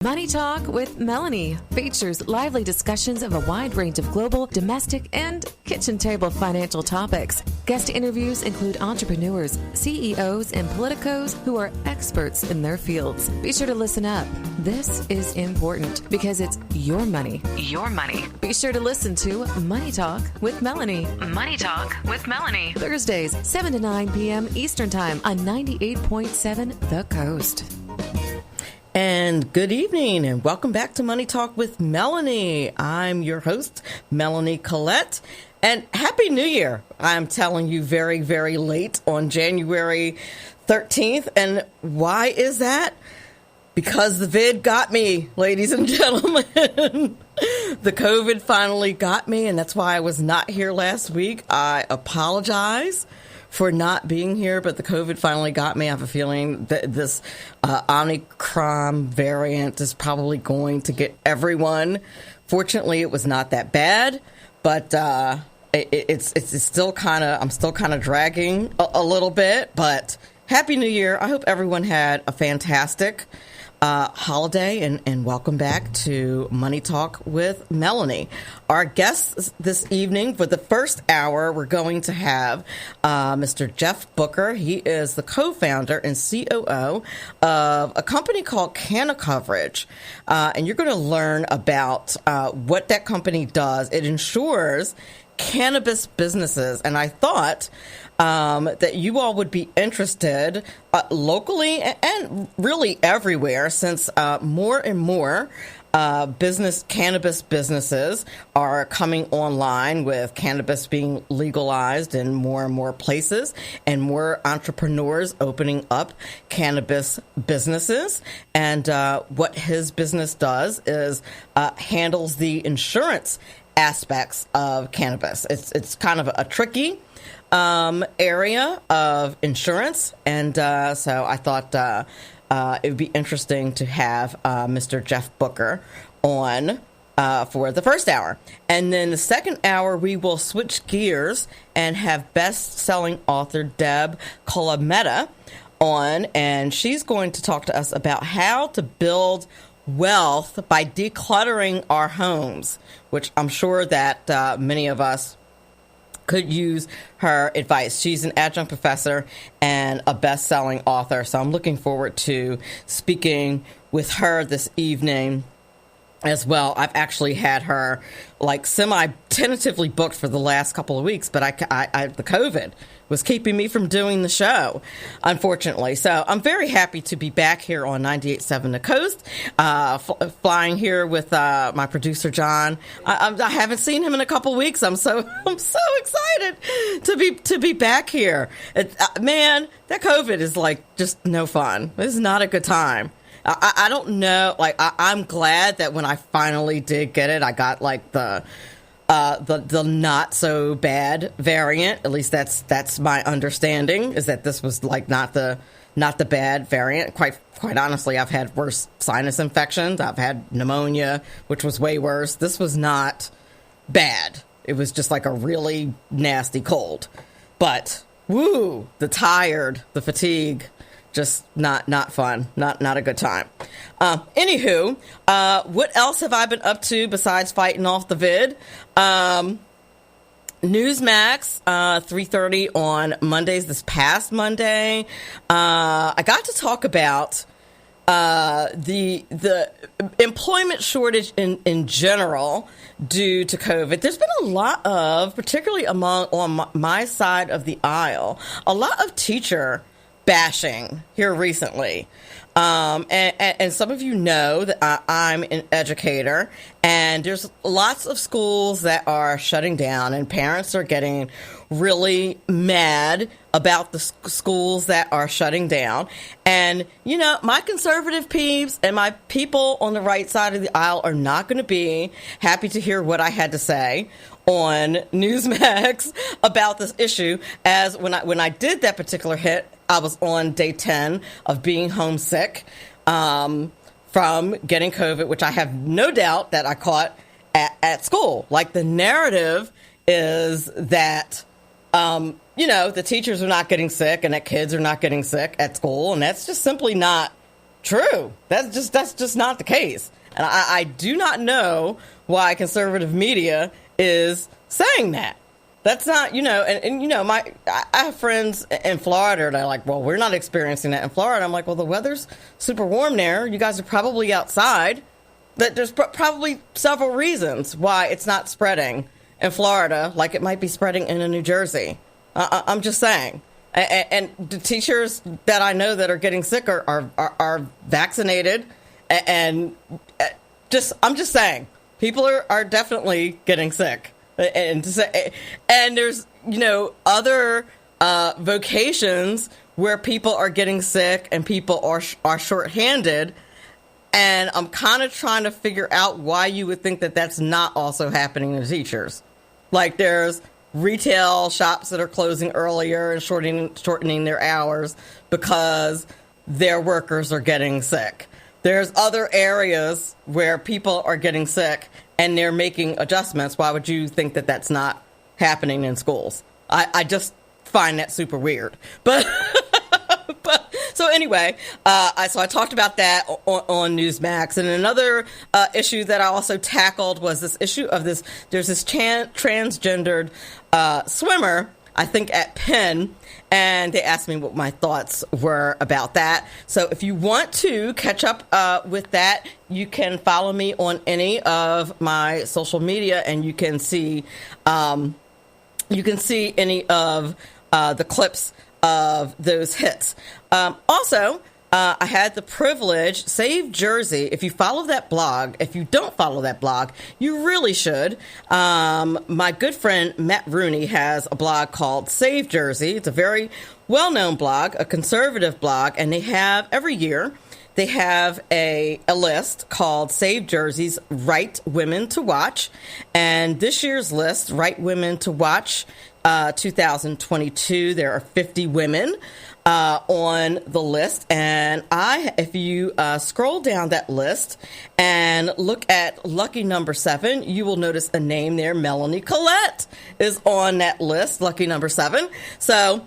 Money Talk with Melanie features lively discussions of a wide range of global, domestic, and kitchen table financial topics. Guest interviews include entrepreneurs, CEOs, and politicos who are experts in their fields. Be sure to listen up. This is important because it's your money. Your money. Be sure to listen to Money Talk with Melanie. Money Talk with Melanie. Thursdays, 7 to 9 p.m. Eastern Time on 98.7 The Coast. And good evening and welcome back to Money Talk with Melanie. I'm your host, Melanie Collette, and Happy New Year. I'm telling you very, very late on January 13th. And why is that? Because the vid got me, ladies and gentlemen. The COVID finally got me, and that's why I was not here last week. I apologize for not being here, but the COVID finally got me. I have a feeling that this Omicron variant is probably going to get everyone. Fortunately, it was not that bad, but it's still kind of, I'm still kind of dragging a little bit. But Happy New Year! I hope everyone had a fantastic holiday, and welcome back to Money Talk with Melanie. Our guests this evening for the first hour, we're going to have Mr. Jeff Booker. He is the co-founder and COO of a company called CannaCoverage, and you're going to learn about what that company does. It insures cannabis businesses, and I thought that you all would be interested locally and really everywhere, since more and more cannabis businesses are coming online, with cannabis being legalized in more and more places, and more entrepreneurs opening up cannabis businesses. And what his business does is handles the insurance aspects of cannabis. It's kind of a tricky area of insurance, and so I thought it would be interesting to have Mr. Jeff Booker on for the first hour. And then the second hour, we will switch gears and have best-selling author Deb Colameta on, and she's going to talk to us about how to build wealth by decluttering our homes, which I'm sure that many of us could use her advice. She's an adjunct professor and a best-selling author, so I'm looking forward to speaking with her this evening as well. I've actually had her like semi-tentatively booked for the last couple of weeks, but the COVID was keeping me from doing the show, unfortunately. So I'm very happy to be back here on 98.7 The Coast, flying here with my producer, John. I haven't seen him in a couple weeks. I'm so excited to be back here. Man, that COVID is like just no fun. It's not a good time. I don't know. Like, I'm glad that when I finally did get it, I got like the not so bad variant. At least that's my understanding, is that this was like not the bad variant. Quite honestly, I've had worse sinus infections. I've had pneumonia, which was way worse. This was not bad. It was just like a really nasty cold. But woo, the tired, the fatigue, just not fun, not a good time. Anywho, what else have I been up to besides fighting off the vid? Newsmax, 3:30 on Mondays. This past Monday, I got to talk about the employment shortage in general due to COVID. There's been a lot of, particularly on my side of the aisle, a lot of teacher bashing here recently. And some of you know that I'm an educator, and there's lots of schools that are shutting down, and parents are getting really mad about the schools that are shutting down. And, you know, my conservative peeps and my people on the right side of the aisle are not going to be happy to hear what I had to say on Newsmax about this issue, as when I did that particular hit, I was on day 10 of being homesick from getting COVID, which I have no doubt that I caught at school. Like, the narrative is that, the teachers are not getting sick and that kids are not getting sick at school. And that's just simply not true. That's just not the case. And I do not know why conservative media is saying that. That's not, I have friends in Florida that are like, well, we're not experiencing that in Florida. I'm like, well, the weather's super warm there. You guys are probably outside. That there's probably several reasons why it's not spreading in Florida like it might be spreading in New Jersey. I'm just saying. And the teachers that I know that are getting sick are vaccinated. And I'm just saying, people are definitely getting sick. And there's, other vocations where people are getting sick and people are shorthanded. And I'm kind of trying to figure out why you would think that that's not also happening to teachers. Like there's retail shops that are closing earlier and shortening their hours because their workers are getting sick. There's other areas where people are getting sick and they're making adjustments. Why would you think that that's not happening in schools? I just find that super weird. But so anyway, I talked about that on Newsmax. And another issue that I also tackled was this issue of there's this transgendered swimmer, I think at Penn, and they asked me what my thoughts were about that. So if you want to catch up with that, you can follow me on any of my social media, and you can see any of the clips of those hits. Also, I had the privilege, Save Jersey. If you follow that blog, if you don't follow that blog, you really should. My good friend Matt Rooney has a blog called Save Jersey. It's a very well-known blog, a conservative blog, and they have every year they have a list called Save Jersey's Right Women to Watch. And this year's list, Right Women to Watch 2022, there are 50 women on the list. And if you scroll down that list and look at lucky number 7, you will notice a name there. Melanie Collette is on that list, lucky number 7. So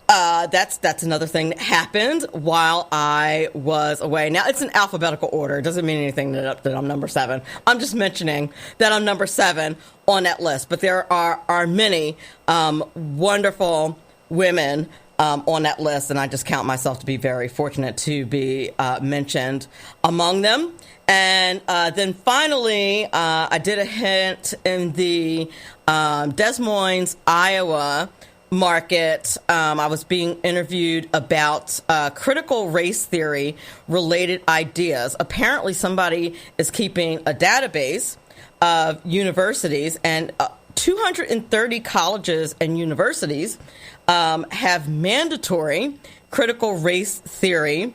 that's another thing that happened while I was away. Now, it's in alphabetical order. It doesn't mean anything that I'm number 7. I'm just mentioning that I'm number 7 on that list. But there are many wonderful women on that list, and I just count myself to be very fortunate to be mentioned among them. And then finally, I did a hint in the Des Moines, Iowa market. I was being interviewed about critical race theory related ideas. Apparently, somebody is keeping a database of universities, and 230 colleges and universities have mandatory critical race theory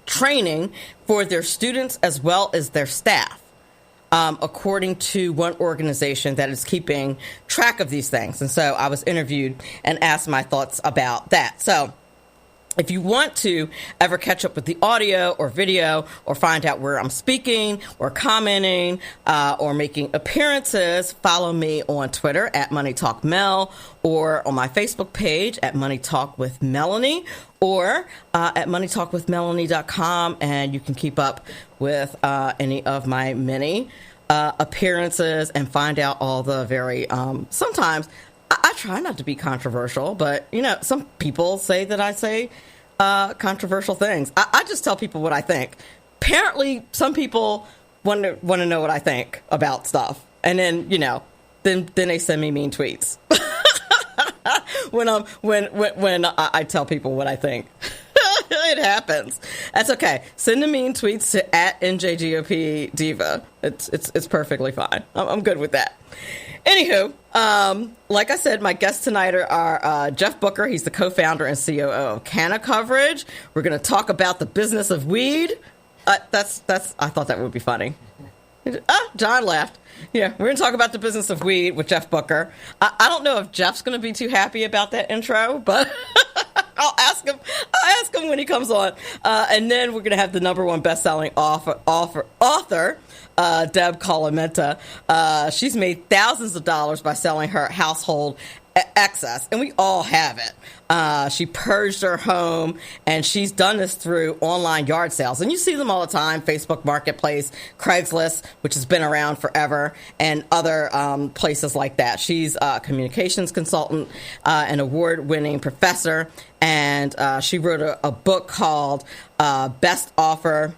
training for their students as well as their staff, according to one organization that is keeping track of these things. And so I was interviewed and asked my thoughts about that. So if you want to ever catch up with the audio or video or find out where I'm speaking or commenting or making appearances, follow me on Twitter at Money Talk Mel, or on my Facebook page at Money Talk with Melanie, or at moneytalkwithmelanie.com, and you can keep up with any of my many appearances and find out all the very sometimes I try not to be controversial, but, some people say that I say controversial things. I just tell people what I think. Apparently, some people want to know what I think about stuff. And then, then they send me mean tweets when I tell people what I think. It happens. That's okay. Send the mean tweets to @NJGOP Diva. It's perfectly fine. I'm good with that. Anywho, like I said, my guests tonight are Jeff Booker. He's the co-founder and COO of CannaCoverage. We're going to talk about the business of weed. I thought that would be funny. John laughed. Yeah, we're going to talk about the business of weed with Jeff Booker. I don't know if Jeff's going to be too happy about that intro, but I'll ask him when he comes on. And then we're going to have the number one best-selling author, Deb Colameta. She's made thousands of dollars by selling her household excess, and we all have it. She purged her home, and she's done this through online yard sales. And you see them all the time: Facebook Marketplace, Craigslist, which has been around forever, and other places like that. She's a communications consultant, an award-winning professor, and she wrote a book called Best Offer,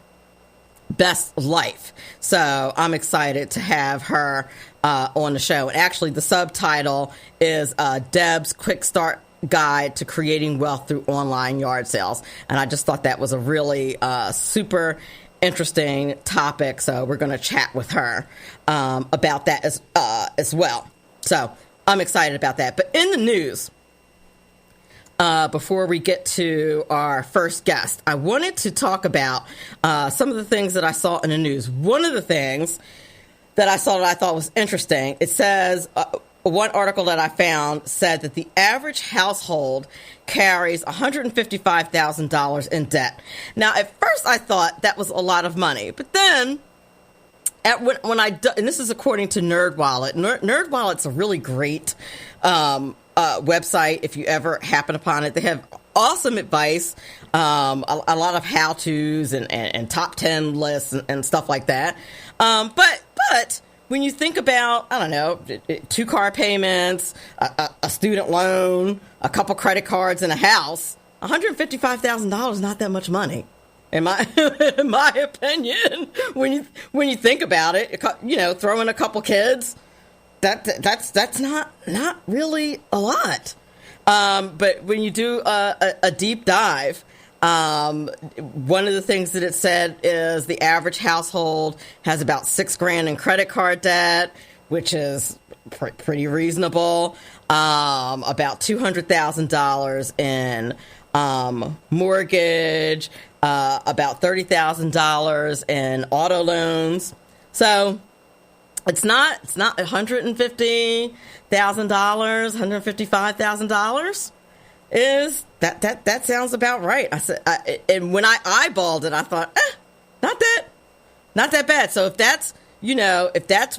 Best Life. So I'm excited to have her on the show. And actually, the subtitle is Deb's Quick Start Guide to Creating Wealth Through Online Yard Sales. And I just thought that was a really super interesting topic. So we're going to chat with her about that as well. So I'm excited about that. But in the news, before we get to our first guest, I wanted to talk about some of the things that I saw in the news. One of the things that I saw that I thought was interesting, it says, one article that I found said that the average household carries $155,000 in debt. Now, at first I thought that was a lot of money, but then when and this is according to NerdWallet. NerdWallet's a really great website if you ever happen upon it. They have awesome advice, a lot of how-tos and top 10 lists and stuff like that. But when you think about, I don't know, 2 car payments, a student loan, a couple credit cards, and a house, $155,000 is not that much money. In my opinion, when you think about it, throw in a couple kids, that's not really a lot. But when you do a deep dive, one of the things that it said is the average household has about $6,000 in credit card debt, which is pretty reasonable. About $200,000 in mortgage, about $30,000 in auto loans. So it's not $150,000, $155,000 is that sounds about right. I said, and when I eyeballed it, I thought, not that bad. So if that's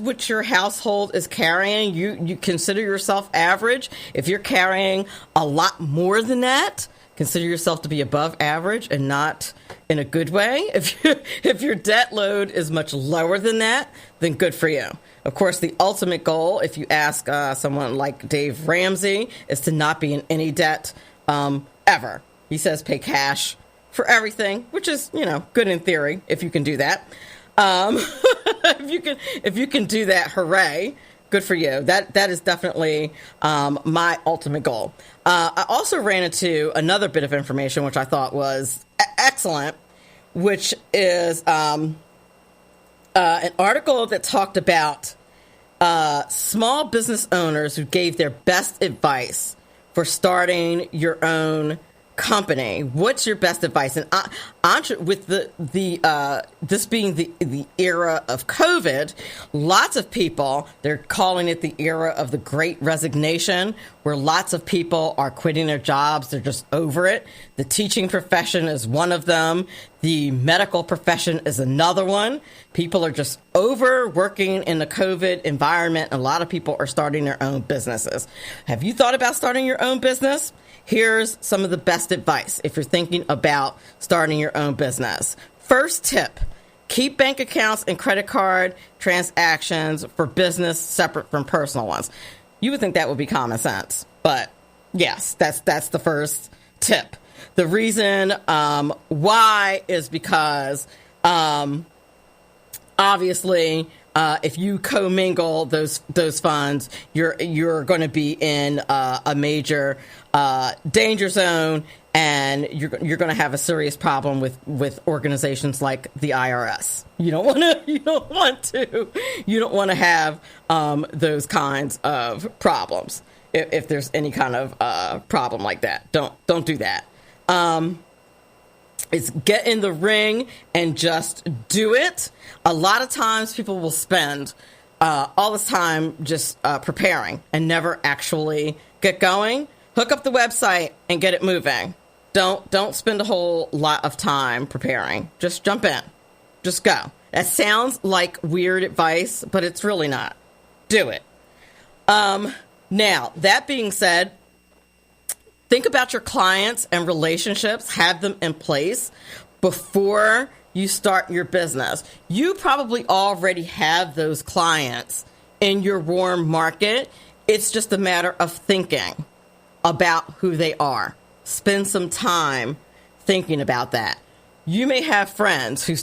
what your household is carrying, you consider yourself average. If you're carrying a lot more than that, consider yourself to be above average and not in a good way. If your debt load is much lower than that, then good for you. Of course, the ultimate goal, if you ask someone like Dave Ramsey, is to not be in any debt ever. He says pay cash for everything, which is, good in theory if you can do that. If you can do that, hooray. Good for you. That is definitely my ultimate goal. I also ran into another bit of information which I thought was excellent, which is an article that talked about small business owners who gave their best advice for starting your own company. What's your best advice? And with this being the era of COVID, lots of people, they're calling it the era of the Great Resignation, where lots of people are quitting their jobs. They're just over it. The teaching profession is one of them. The medical profession is another one. People are just over working in the COVID environment. A lot of people are starting their own businesses. Have you thought about starting your own business? Here's some of the best advice if you're thinking about starting your own business. First tip, keep bank accounts and credit card transactions for business separate from personal ones. You would think that would be common sense, but yes, that's the first tip. The reason why is because obviously if you commingle those funds, you're going to be in a major danger zone, and you're going to have a serious problem with organizations like the IRS. You don't want to have those kinds of problems. If there's any kind of problem like that, don't do that. Is get in the ring and just do it. A lot of times people will spend all this time just preparing and never actually get going. Hook up the website and get it moving. Don't spend a whole lot of time preparing. Just jump in. Just go. That sounds like weird advice, but it's really not. Do it. Now, that being said, think about your clients and relationships, have them in place before you start your business. You probably already have those clients in your warm market. It's just a matter of thinking about who they are. Spend some time thinking about that. You may have friends who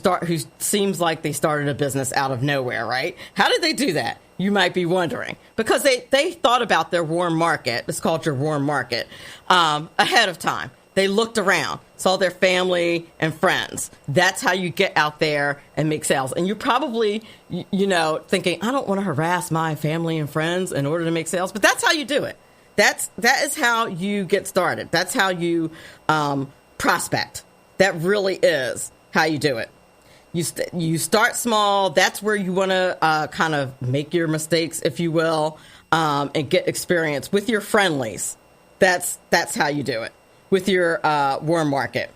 seems like they started a business out of nowhere, right? How did they do that? You might be wondering. Because they thought about their warm market, it's called your warm market, ahead of time. They looked around, saw their family and friends. That's how you get out there and make sales. And you're probably, thinking, I don't want to harass my family and friends in order to make sales. But that's how you do it. That is how you get started. That's how you prospect. That really is how you do it. You start small. That's where you want to kind of make your mistakes, if you will, and get experience with your friendlies. That's how you do it with your warm market.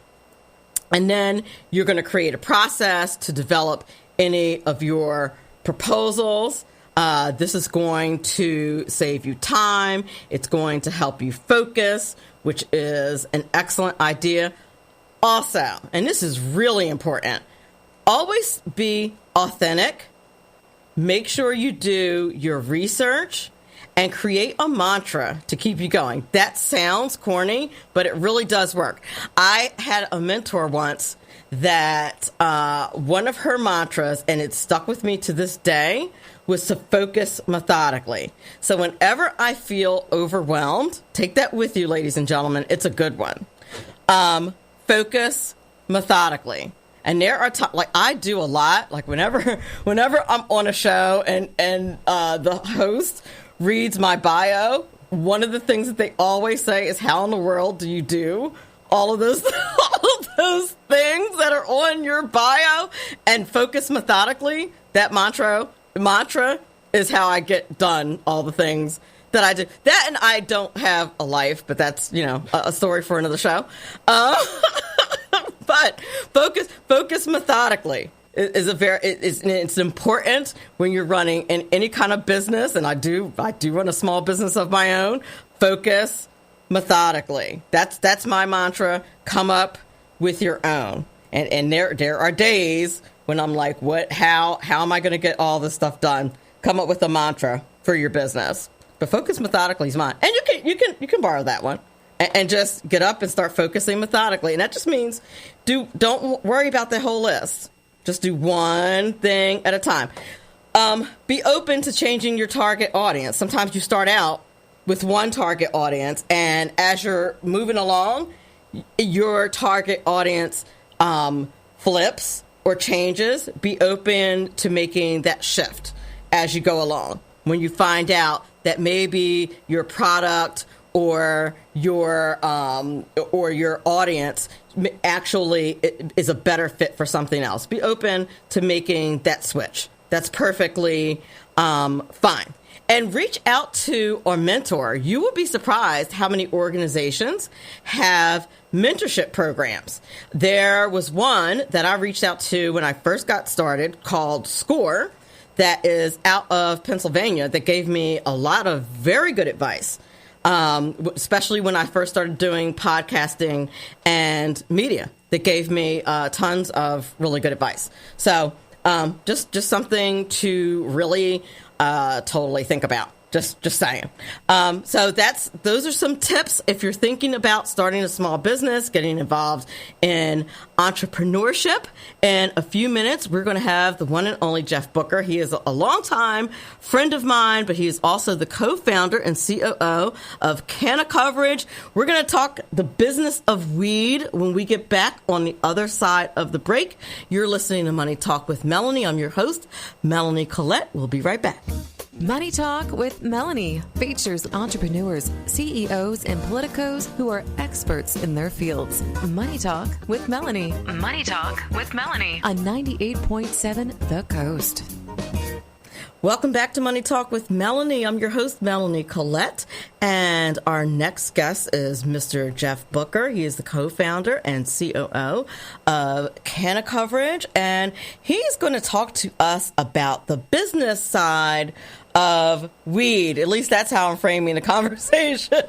And then you're going to create a process to develop any of your proposals. This is going to save you time. It's going to help you focus, which is an excellent idea. Also, and this is really important, always be authentic. Make sure you do your research and create a mantra to keep you going. That sounds corny, but it really does work. I had a mentor once that one of her mantras, and it stuck with me to this day, was to focus methodically. So whenever I feel overwhelmed, take that with you, ladies and gentlemen. It's a good one. Focus methodically. And there are times, like I do a lot, like whenever I'm on a show and the host reads my bio, one of the things that they always say is, how in the world do you do all of those things that are on your bio? And focus methodically. That mantra is how I get done all the things that I do. That, and I don't have a life, but that's, a story for another show. But focus methodically it's important when you're running in any kind of business, and I do run a small business of my own. Focus methodically. That's my mantra. Come up with your own. And there are days when I'm like, how am I going to get all this stuff done? Come up with a mantra for your business. But focus methodically is mine. And you can borrow that one. And just get up and start focusing methodically. And that just means don't worry about the whole list. Just do one thing at a time. Be open to changing your target audience. Sometimes you start out with one target audience, and as you're moving along, your target audience flips or changes. Be open to making that shift as you go along. When you find out that maybe your product or your audience actually is a better fit for something else. Be open to making that switch. That's perfectly fine. And reach out to our mentor. You will be surprised how many organizations have mentorship programs. There was one that I reached out to when I first got started called SCORE, that is out of Pennsylvania, that gave me a lot of very good advice. Especially when I first started doing podcasting and media, that gave me tons of really good advice. So just something to really totally think about. Just saying. So those are some tips if you're thinking about starting a small business, getting involved in entrepreneurship. In a few minutes, we're going to have the one and only Jeff Booker. He is a longtime friend of mine, but he is also the co-founder and COO of CannaCoverage. We're going to talk the business of weed when we get back on the other side of the break. You're listening to Money Talk with Melanie. I'm your host, Melanie Collette. We'll be right back. Money Talk with Melanie features entrepreneurs, CEOs, and politicos who are experts in their fields. Money Talk with Melanie. Money Talk with Melanie on 98.7 The Coast. Welcome back to Money Talk with Melanie. I'm your host, Melanie Collette, and our next guest is Mr. Jeff Booker. He is the co-founder and COO of CannaCoverage, and he's going to talk to us about the business side of weed. At least that's how I'm framing the conversation.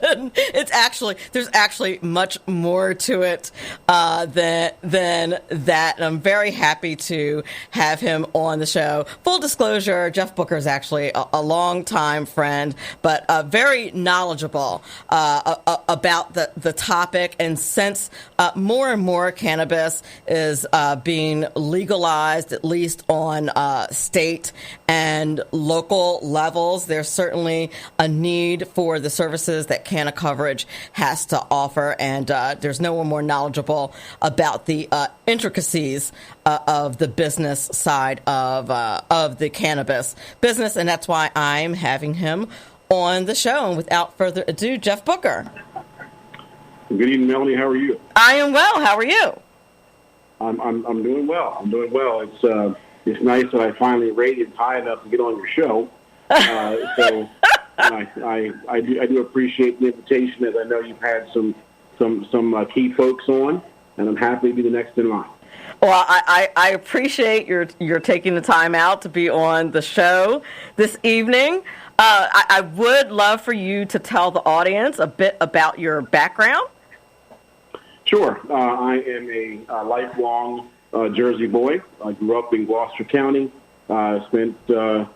There's actually much more to it than that. And I'm very happy to have him on the show. Full disclosure, Jeff Booker is actually a long-time friend, but very knowledgeable about the topic. And since more and more cannabis is being legalized, at least on state and local levels, there's certainly a need for the services that CannaCoverage has to offer. And there's no one more knowledgeable about the intricacies of the business side of the cannabis business. And that's why I'm having him on the show. And without further ado, Jeff Booker. Good evening, Melanie. How are you? I am well. How are you? I'm doing well. It's nice that I finally rated high enough to get on your show. So I do appreciate the invitation, as I know you've had some key folks on, and I'm happy to be the next in line. Well, I appreciate your taking the time out to be on the show this evening. I would love for you to tell the audience a bit about your background. Sure. I am a lifelong Jersey boy. I grew up in Gloucester County. Spent the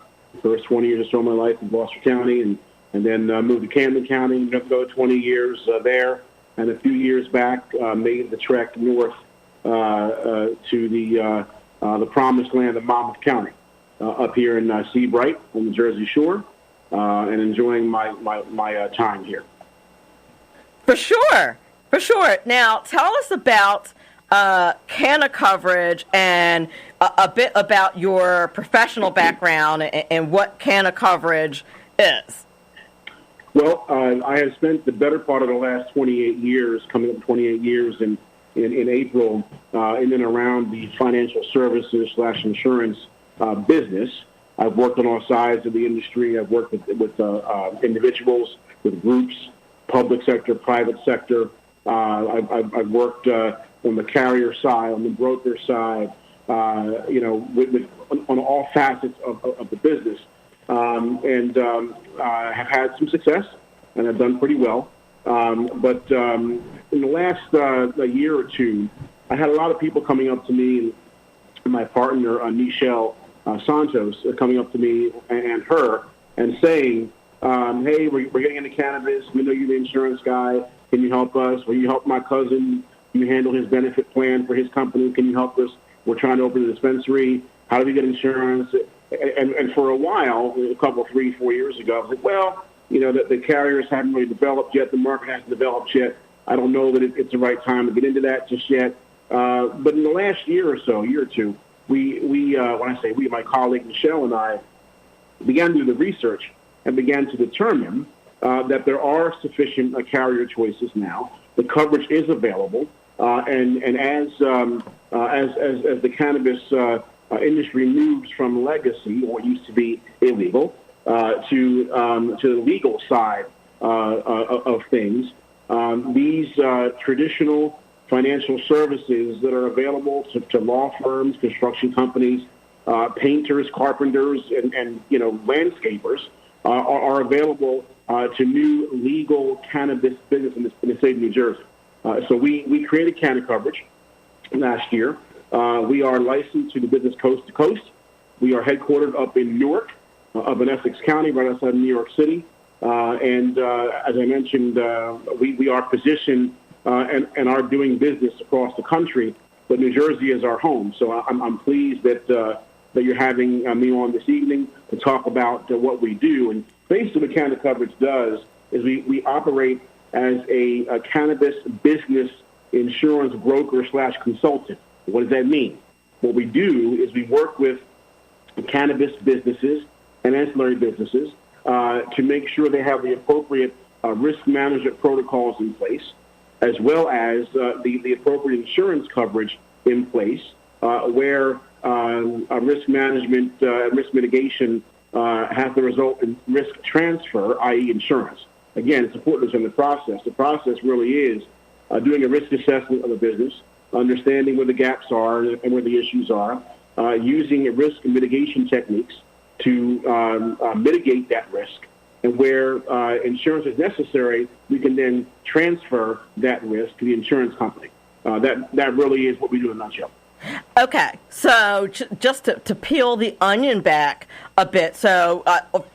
first 20 years or so of my life in Gloucester County, and then moved to Camden County. Go 20 years there, and a few years back made the trek north to the promised land of Monmouth County, up here in Seabright on the Jersey Shore, and enjoying my time here. For sure. Now, tell us about CannaCoverage and a bit about your professional background and what CannaCoverage is. Well, I have spent the better part of the last 28 years, coming up 28 years in April, in and around the financial services / insurance business. I've worked on all sides of the industry. I've worked with individuals, with groups, public sector, private sector. I've worked on the carrier side, on the broker side, on all facets of the business, and have had some success, and I've done pretty well. But in the last year or two, I had a lot of people coming up to me, and my partner, Nichelle Santos, coming up to me and her and saying, hey, we're getting into cannabis. We know you're the insurance guy. Can you help us? Will you help my cousin? You handle his benefit plan for his company. Can you help us? We're trying to open a dispensary. How do we get insurance? And for a while, a couple, 3-4 years ago, I was like, well, the carriers haven't really developed yet. The market hasn't developed yet. I don't know that it's the right time to get into that just yet. But in the last year or two, we when I say we, my colleague Michelle and I began to do the research and began to determine that there are sufficient carrier choices now. The coverage is available, and as the cannabis industry moves from legacy, or used to be illegal, to the legal side of things, these traditional financial services that are available to law firms, construction companies, painters, carpenters, and landscapers are available to new legal cannabis business in the state of New Jersey. So we created CannaCoverage last year. We are licensed to the business coast to coast. We are headquartered up in Newark, up in Essex County, right outside of New York City. And as I mentioned, we are positioned and are doing business across the country, but New Jersey is our home. So I'm pleased that you're having me on this evening to talk about what we do. And basically what CannaCoverage does is we operate as a cannabis business insurance broker / consultant. What does that mean? What we do is we work with cannabis businesses and ancillary businesses to make sure they have the appropriate risk management protocols in place, as well as the appropriate insurance coverage in place, where risk management and risk mitigation has to result in risk transfer, i.e. insurance. Again, it's important in the process. The process really is doing a risk assessment of the business, understanding where the gaps are and where the issues are, using risk mitigation techniques to mitigate that risk. And where insurance is necessary, we can then transfer that risk to the insurance company. That really is what we do in a nutshell. Okay, so just to peel the onion back a bit, so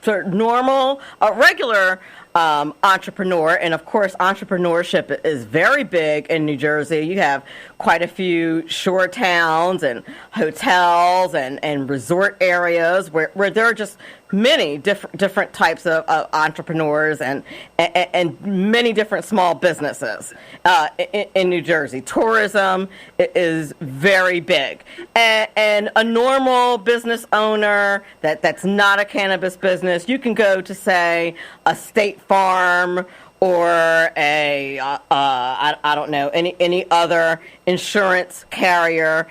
for normal, regular entrepreneur, and of course entrepreneurship is very big in New Jersey. You have quite a few shore towns and hotels and resort areas where there are just many different types of entrepreneurs and many different small businesses in New Jersey. Tourism is very big, and a normal business owner that's not a cannabis business, you can go to, say, a State Farm or I don't know, any other insurance carrier,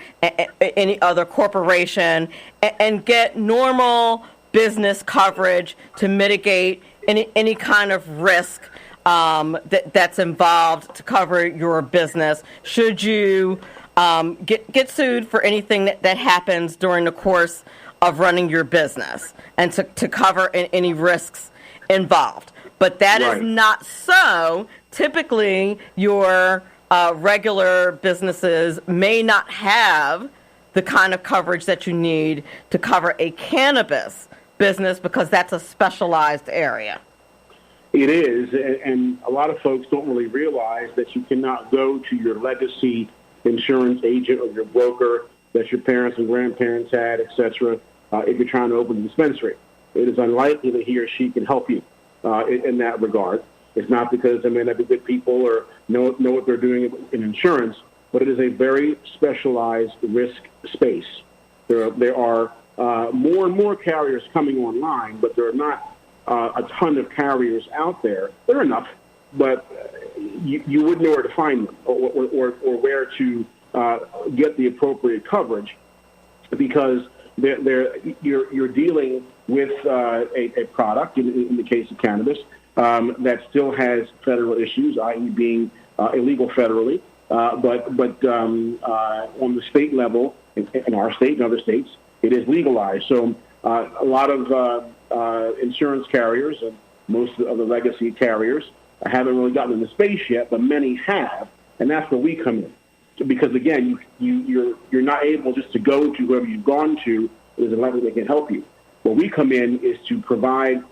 any other corporation, and get normal business coverage to mitigate any kind of risk that's involved to cover your business should you get sued for anything that happens during the course of running your business, and to cover any risks involved. But that is not so. Typically, your regular businesses may not have the kind of coverage that you need to cover a cannabis business, because that's a specialized area. It is, and a lot of folks don't really realize that you cannot go to your legacy insurance agent or your broker that your parents and grandparents had, et cetera, if you're trying to open a dispensary. It is unlikely that he or she can help you in that regard. It's not because they may not be good people or know what they're doing in insurance, but it is a very specialized risk space. There are more and more carriers coming online, but there are not a ton of carriers out there. There are enough, but you wouldn't know where to find them or where to get the appropriate coverage, because you're dealing with a product, in the case of cannabis, that still has federal issues, i.e. being illegal federally, but on the state level, in our state and other states, it is legalized. So a lot of insurance carriers and most of the legacy carriers haven't really gotten into space yet, but many have, and that's where we come in. Because again, you're not able just to go to whoever you've gone to. There's unlikely they can help you. Where we come in is to provide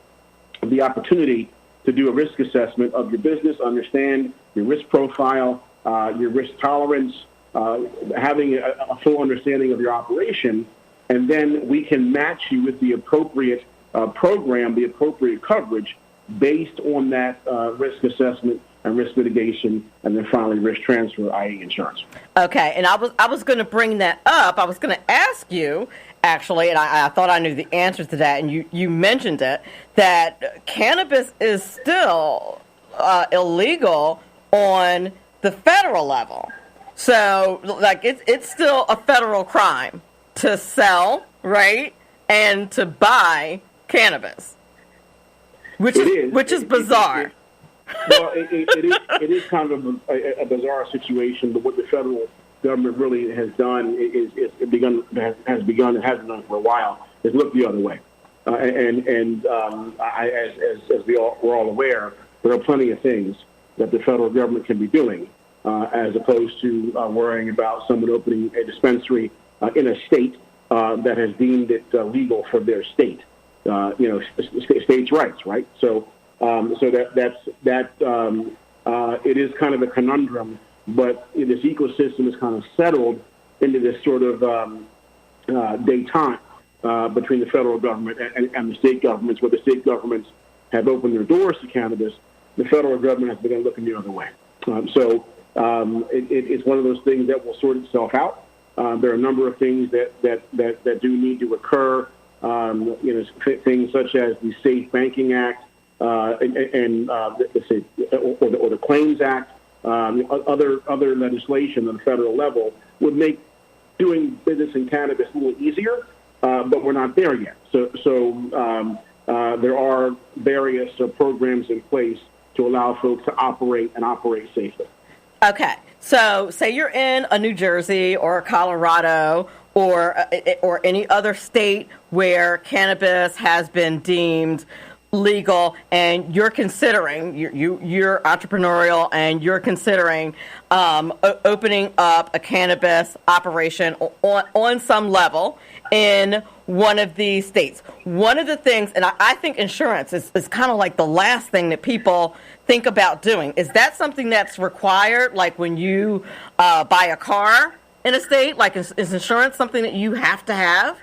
the opportunity to do a risk assessment of your business, understand your risk profile, your risk tolerance, having a full understanding of your operation, and then we can match you with the appropriate program, the appropriate coverage based on that risk assessment and risk mitigation, and then finally risk transfer, i.e. insurance. Okay, and I was going to bring that up. I was going to ask you, actually, and I thought I knew the answer to that, and you mentioned it, that cannabis is still illegal on the federal level. So, like, it's still a federal crime to sell, right, and to buy cannabis, which is bizarre. Well, it is kind of a bizarre situation, but what the federal government really has done has begun and hasn't done for a while, is look the other way. As we're all aware, there are plenty of things that the federal government can be doing, as opposed to worrying about someone opening a dispensary in a state that has deemed it legal for their state. States' rights, right? So it is kind of a conundrum, but this ecosystem is kind of settled into this sort of détente between the federal government and the state governments, where the state governments have opened their doors to cannabis. The federal government has begun looking the other way. It's one of those things that will sort itself out. There are a number of things that do need to occur. Things such as the Safe Banking Act and the Claims Act, other legislation on the federal level would make doing business in cannabis a little easier, but we're not there yet. So there are various programs in place to allow folks to operate safely. Okay. So say you're in a New Jersey or a Colorado or any other state where cannabis has been deemed legal, and you're considering, you're entrepreneurial, and you're considering opening up a cannabis operation on some level in one of these states. One of the things, and I think insurance is kind of like the last thing that people think about doing. Is that something that's required, like when you buy a car in a state? Like, is insurance something that you have to have?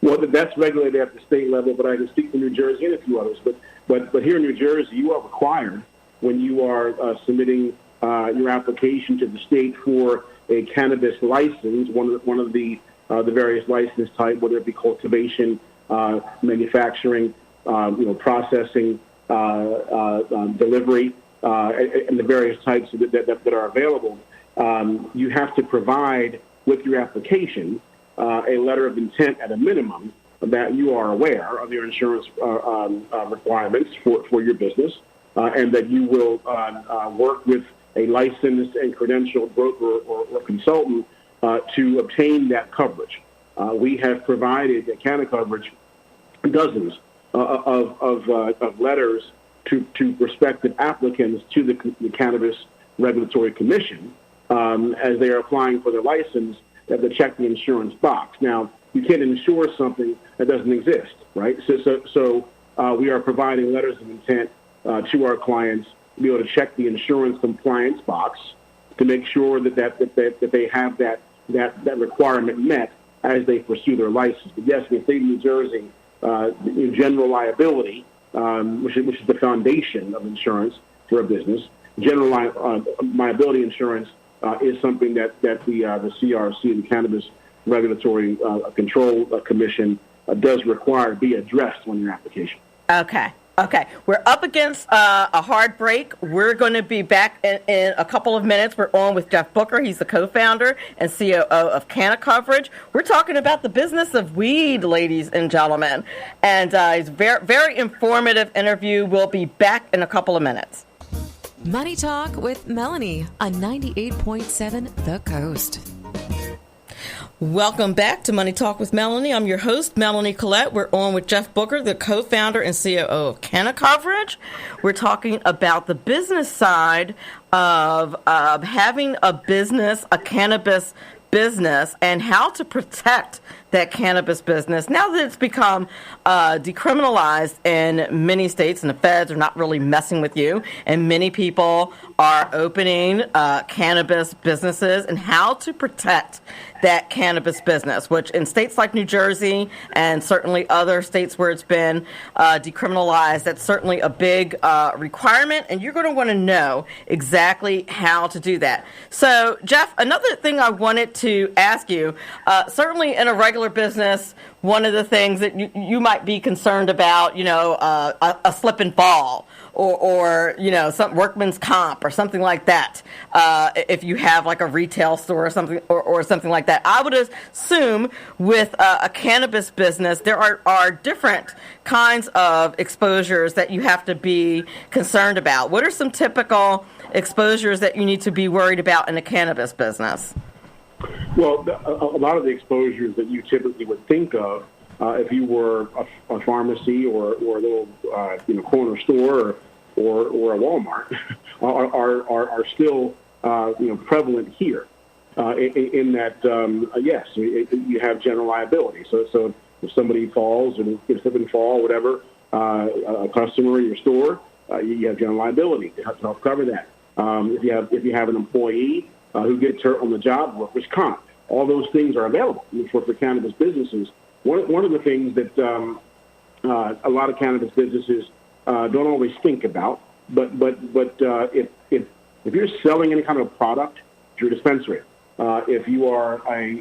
Well, that's regulated at the state level, but I can speak for New Jersey and a few others. But here in New Jersey, you are required when you are submitting your application to the state for a cannabis license, one of the various license type, whether it be cultivation, manufacturing, processing, delivery, and the various types that are available. You have to provide with your application a letter of intent at a minimum that you are aware of your insurance requirements for your business, and that you will work with a licensed and credentialed broker or consultant to obtain that coverage. We have provided at CannaCoverage dozens of letters to prospective applicants to the Cannabis Regulatory Commission as they are applying for their license, that they check the insurance box. Now, you can't insure something that doesn't exist, right? So we are providing letters of intent to our clients to be able to check the insurance compliance box to make sure that they have that requirement met as they pursue their license. But yes, in the state of New Jersey, general liability, which is the foundation of insurance for a business, general liability insurance is something that the CRC, the Cannabis Regulatory Control Commission, does require to be addressed on your application. Okay. We're up against a hard break. We're going to be back in a couple of minutes. We're on with Jeff Booker. He's the co-founder and COO of CannaCoverage. We're talking about the business of weed, ladies and gentlemen. And it's a very, very informative interview. We'll be back in a couple of minutes. Money Talk with Melanie on 98.7 The Coast. Welcome back to Money Talk with Melanie. I'm your host, Melanie Collette. We're on with Jeff Booker, the co-founder and COO of CannaCoverage. We're talking about the business side of having a business, a cannabis business, and how to protect that cannabis business now that it's become decriminalized in many states, and the feds are not really messing with you, and many people are opening cannabis businesses, and how to protect that cannabis business, which in states like New Jersey and certainly other states where it's been decriminalized, that's certainly a big requirement, and you're going to want to know exactly how to do that. So, Jeff, another thing I wanted to ask you, certainly in a regular business, one of the things that you might be concerned about, a slip and fall, or some workman's comp or something like that. If you have like a retail store or something like that, I would assume with a cannabis business there are different kinds of exposures that you have to be concerned about. What are some typical exposures that you need to be worried about in a cannabis business? Well, a lot of the exposures that you typically would think of if you were a pharmacy or a little corner store or a Walmart are still prevalent here. In that, yes, you have general liability. So if somebody falls and gets slip and fall, whatever, a customer in your store, you have general liability to help cover that. If you have an employee who gets hurt on the job, workers' comp. All those things are available for cannabis businesses. One of the things that a lot of cannabis businesses don't always think about, but if you're selling any kind of product to your dispensary, if you are a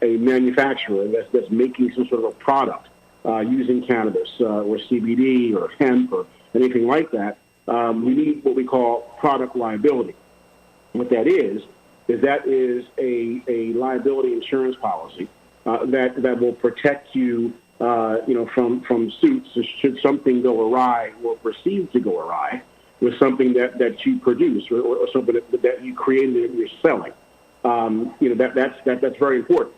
manufacturer that's making some sort of a product using cannabis or CBD or hemp or anything like that, we need what we call product liability. What that is a liability insurance policy that will protect you, from suits should something go awry or perceived to go awry with something that you produce or something that you created and you're selling. that's very important.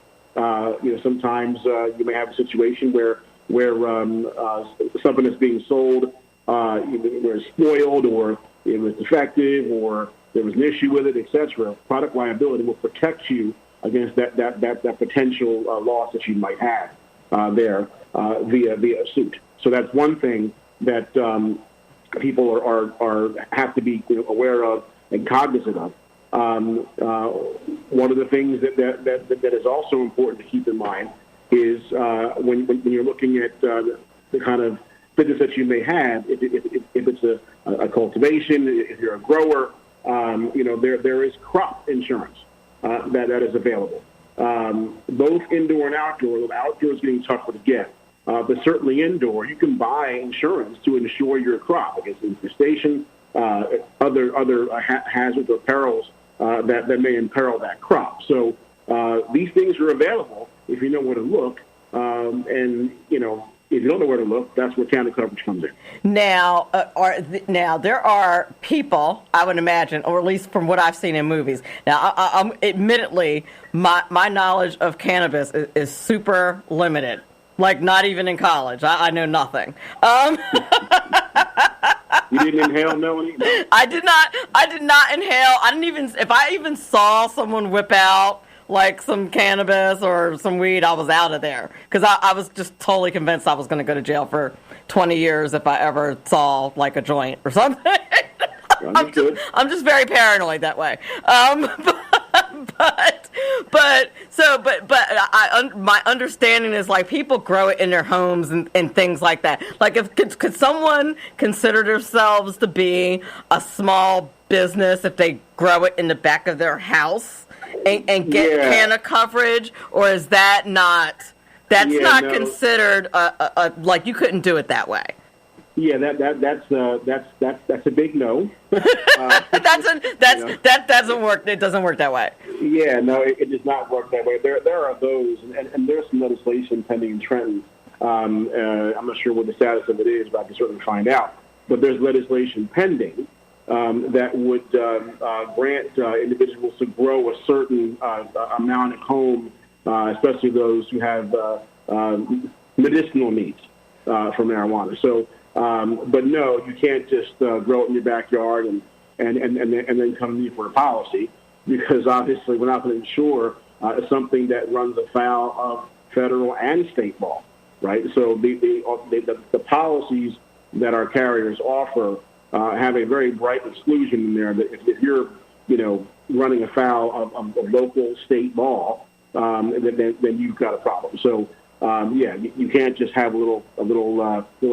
Sometimes you may have a situation where something is being sold, where it's spoiled, or it was defective, or there was an issue with it, etc. Product liability will protect you against that potential loss that you might have there via a suit. So that's one thing that people are have to be aware of and cognizant of. One of the things that is also important to keep in mind is when you're looking at the kind of business that you may have, if it's a cultivation, if you're a grower, there is crop insurance that is available, both indoor and outdoor. Outdoor is getting tougher to get, but certainly indoor, you can buy insurance to insure your crop against infestation, other hazards or perils that may imperil that crop. So these things are available if you know where to look, and if you don't know where to look, that's where CannaCoverage comes in. Now, now there are people, I would imagine, or at least from what I've seen in movies. Now, I'm admittedly, my knowledge of cannabis is super limited. Like, not even in college. I know nothing. You didn't inhale, Melanie? No. I did not inhale. If I even saw someone whip out like some cannabis or some weed, I was out of there. Because I was just totally convinced I was going to go to jail for 20 years if I ever saw like a joint or something. I'm just very paranoid that way. My understanding is like people grow it in their homes and things like that. Like, could someone consider themselves to be a small business if they grow it in the back of their house and get CannaCoverage, or is that not? That's not considered like you couldn't do it that way. Yeah, that's a big no. That doesn't work. It doesn't work that way. Yeah, no, it does not work that way. There are those, and there's some legislation pending in Trenton. I'm not sure what the status of it is, but I can certainly find out. But there's legislation pending that would grant individuals to grow a certain amount at home, especially those who have medicinal needs for marijuana. So. But no, you can't just grow it in your backyard and then come to me for a policy, because obviously we're not going to insure something that runs afoul of federal and state law, right? So the policies that our carriers offer have a very bright exclusion in there that if you're running afoul of local state law, then you've got a problem. So. You can't just have a little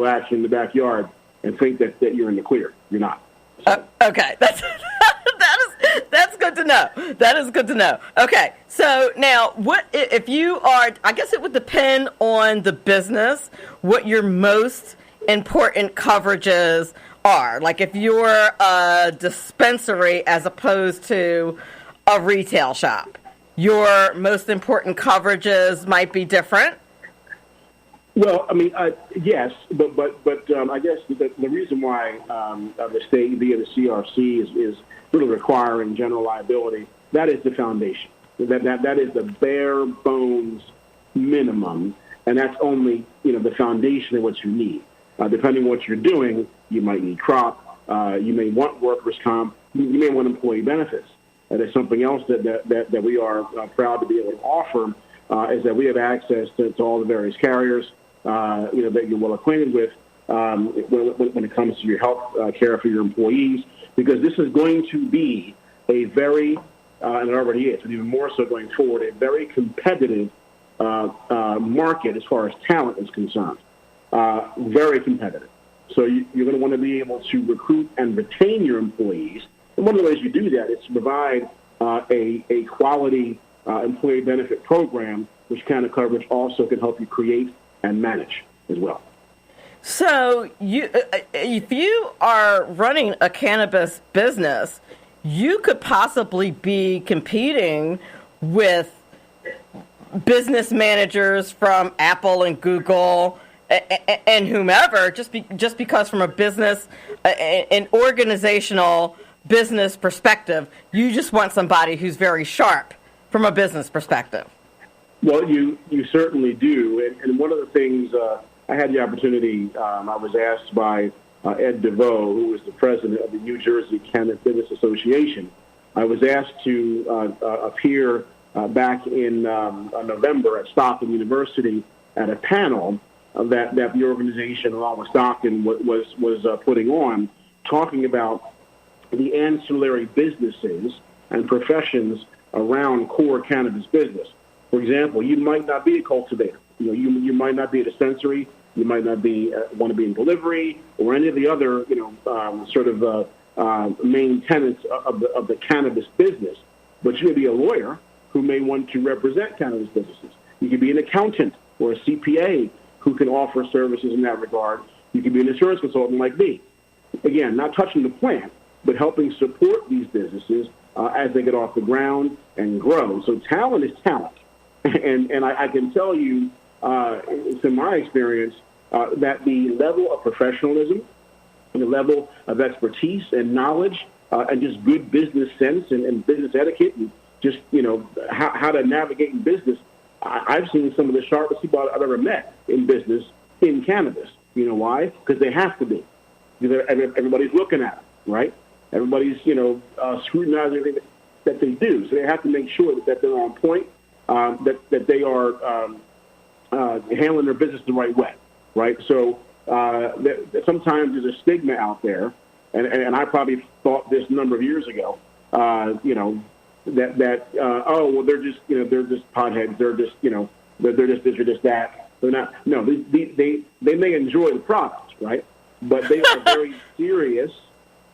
action in the backyard and think that you're in the clear. You're not. So. Okay, that's good to know. That is good to know. Okay, so now what if you are? I guess it would depend on the business what your most important coverages are. Like if you're a dispensary as opposed to a retail shop, your most important coverages might be different. Well, I mean, yes, but I guess the reason why the state via the CRC is really requiring general liability, that is the foundation. That is the bare bones minimum, and that's only the foundation of what you need. Depending on what you're doing, you might need crop, you may want workers' comp, you may want employee benefits. There's something else that we are proud to be able to offer is that we have access to all the various carriers. That you're well acquainted with when it comes to your health care for your employees, because this is going to be a very, and it already is, but even more so going forward, a very competitive market as far as talent is concerned. Very competitive. So you're going to want to be able to recruit and retain your employees. And one of the ways you do that is to provide a quality employee benefit program, which CannaCoverage also can help you create and manage as well. So if you are running a cannabis business, you could possibly be competing with business managers from Apple and Google and whomever, just because from a business, an organizational business perspective, you just want somebody who's very sharp from a business perspective. Well, you certainly do. And one of the things I had the opportunity, I was asked by Ed DeVoe, who is the president of the New Jersey Cannabis Business Association. I was asked to appear back in November at Stockton University at a panel that the organization, along with Stockton, was putting on, talking about the ancillary businesses and professions around core cannabis business. For example, you might not be a cultivator. You might not be a dispensary. You might not be want to be in delivery or any of the other main tenets of the cannabis business. But you may be a lawyer who may want to represent cannabis businesses. You could be an accountant or a CPA who can offer services in that regard. You could be an insurance consultant like me. Again, not touching the plant, but helping support these businesses as they get off the ground and grow. So talent is talent. And I can tell you, from my experience, that the level of professionalism and the level of expertise and knowledge and just good business sense and business etiquette and just, how to navigate in business, I've seen some of the sharpest people I've ever met in business in cannabis. You know why? Because they have to be. Everybody's looking at them, right? Everybody's, scrutinizing everything that they do. So they have to make sure that they're on point, that they are handling their business the right way, right? So that sometimes there's a stigma out there, and I probably thought this a number of years ago, they're just potheads, they're just they're just this or just that. They're not. No, they may enjoy the product, right? But they are very serious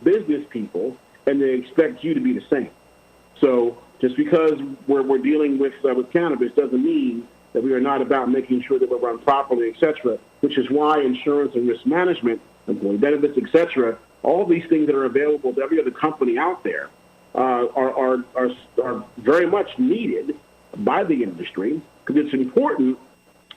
business people, and they expect you to be the same. So just because we're dealing with cannabis doesn't mean that we are not about making sure that we're run properly, et cetera, which is why insurance and risk management, employee benefits, et cetera, all these things that are available to every other company out there are very much needed by the industry, because it's important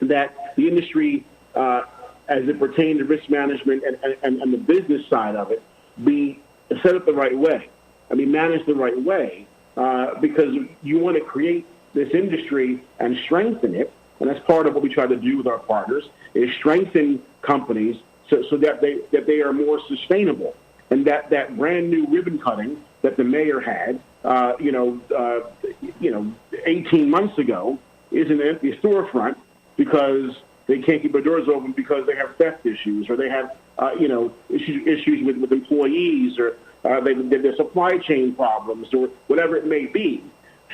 that the industry, as it pertains to risk management and the business side of it, be set up the right way. Managed the right way, because you want to create this industry and strengthen it, and that's part of what we try to do with our partners, is strengthen companies so that they are more sustainable, and that brand new ribbon cutting that the mayor had, 18 months ago, is an empty storefront because they can't keep their doors open because they have theft issues, or they have issues with employees, or their supply chain problems, or whatever it may be.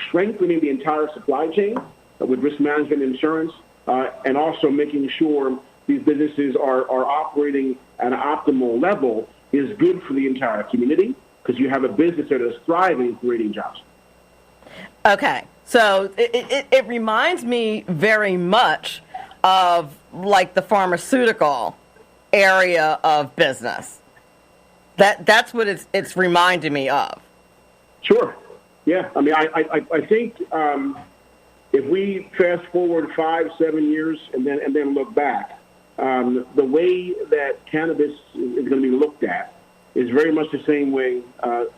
Strengthening the entire supply chain with risk management and insurance, and also making sure these businesses are operating at an optimal level is good for the entire community, because you have a business that is thriving, creating jobs. Okay, so it reminds me very much of like the pharmaceutical area of business. That's what it's reminding me of. Sure. Yeah. I think if we fast forward 5-7 years and then look back, the way that cannabis is going to be looked at is very much the same way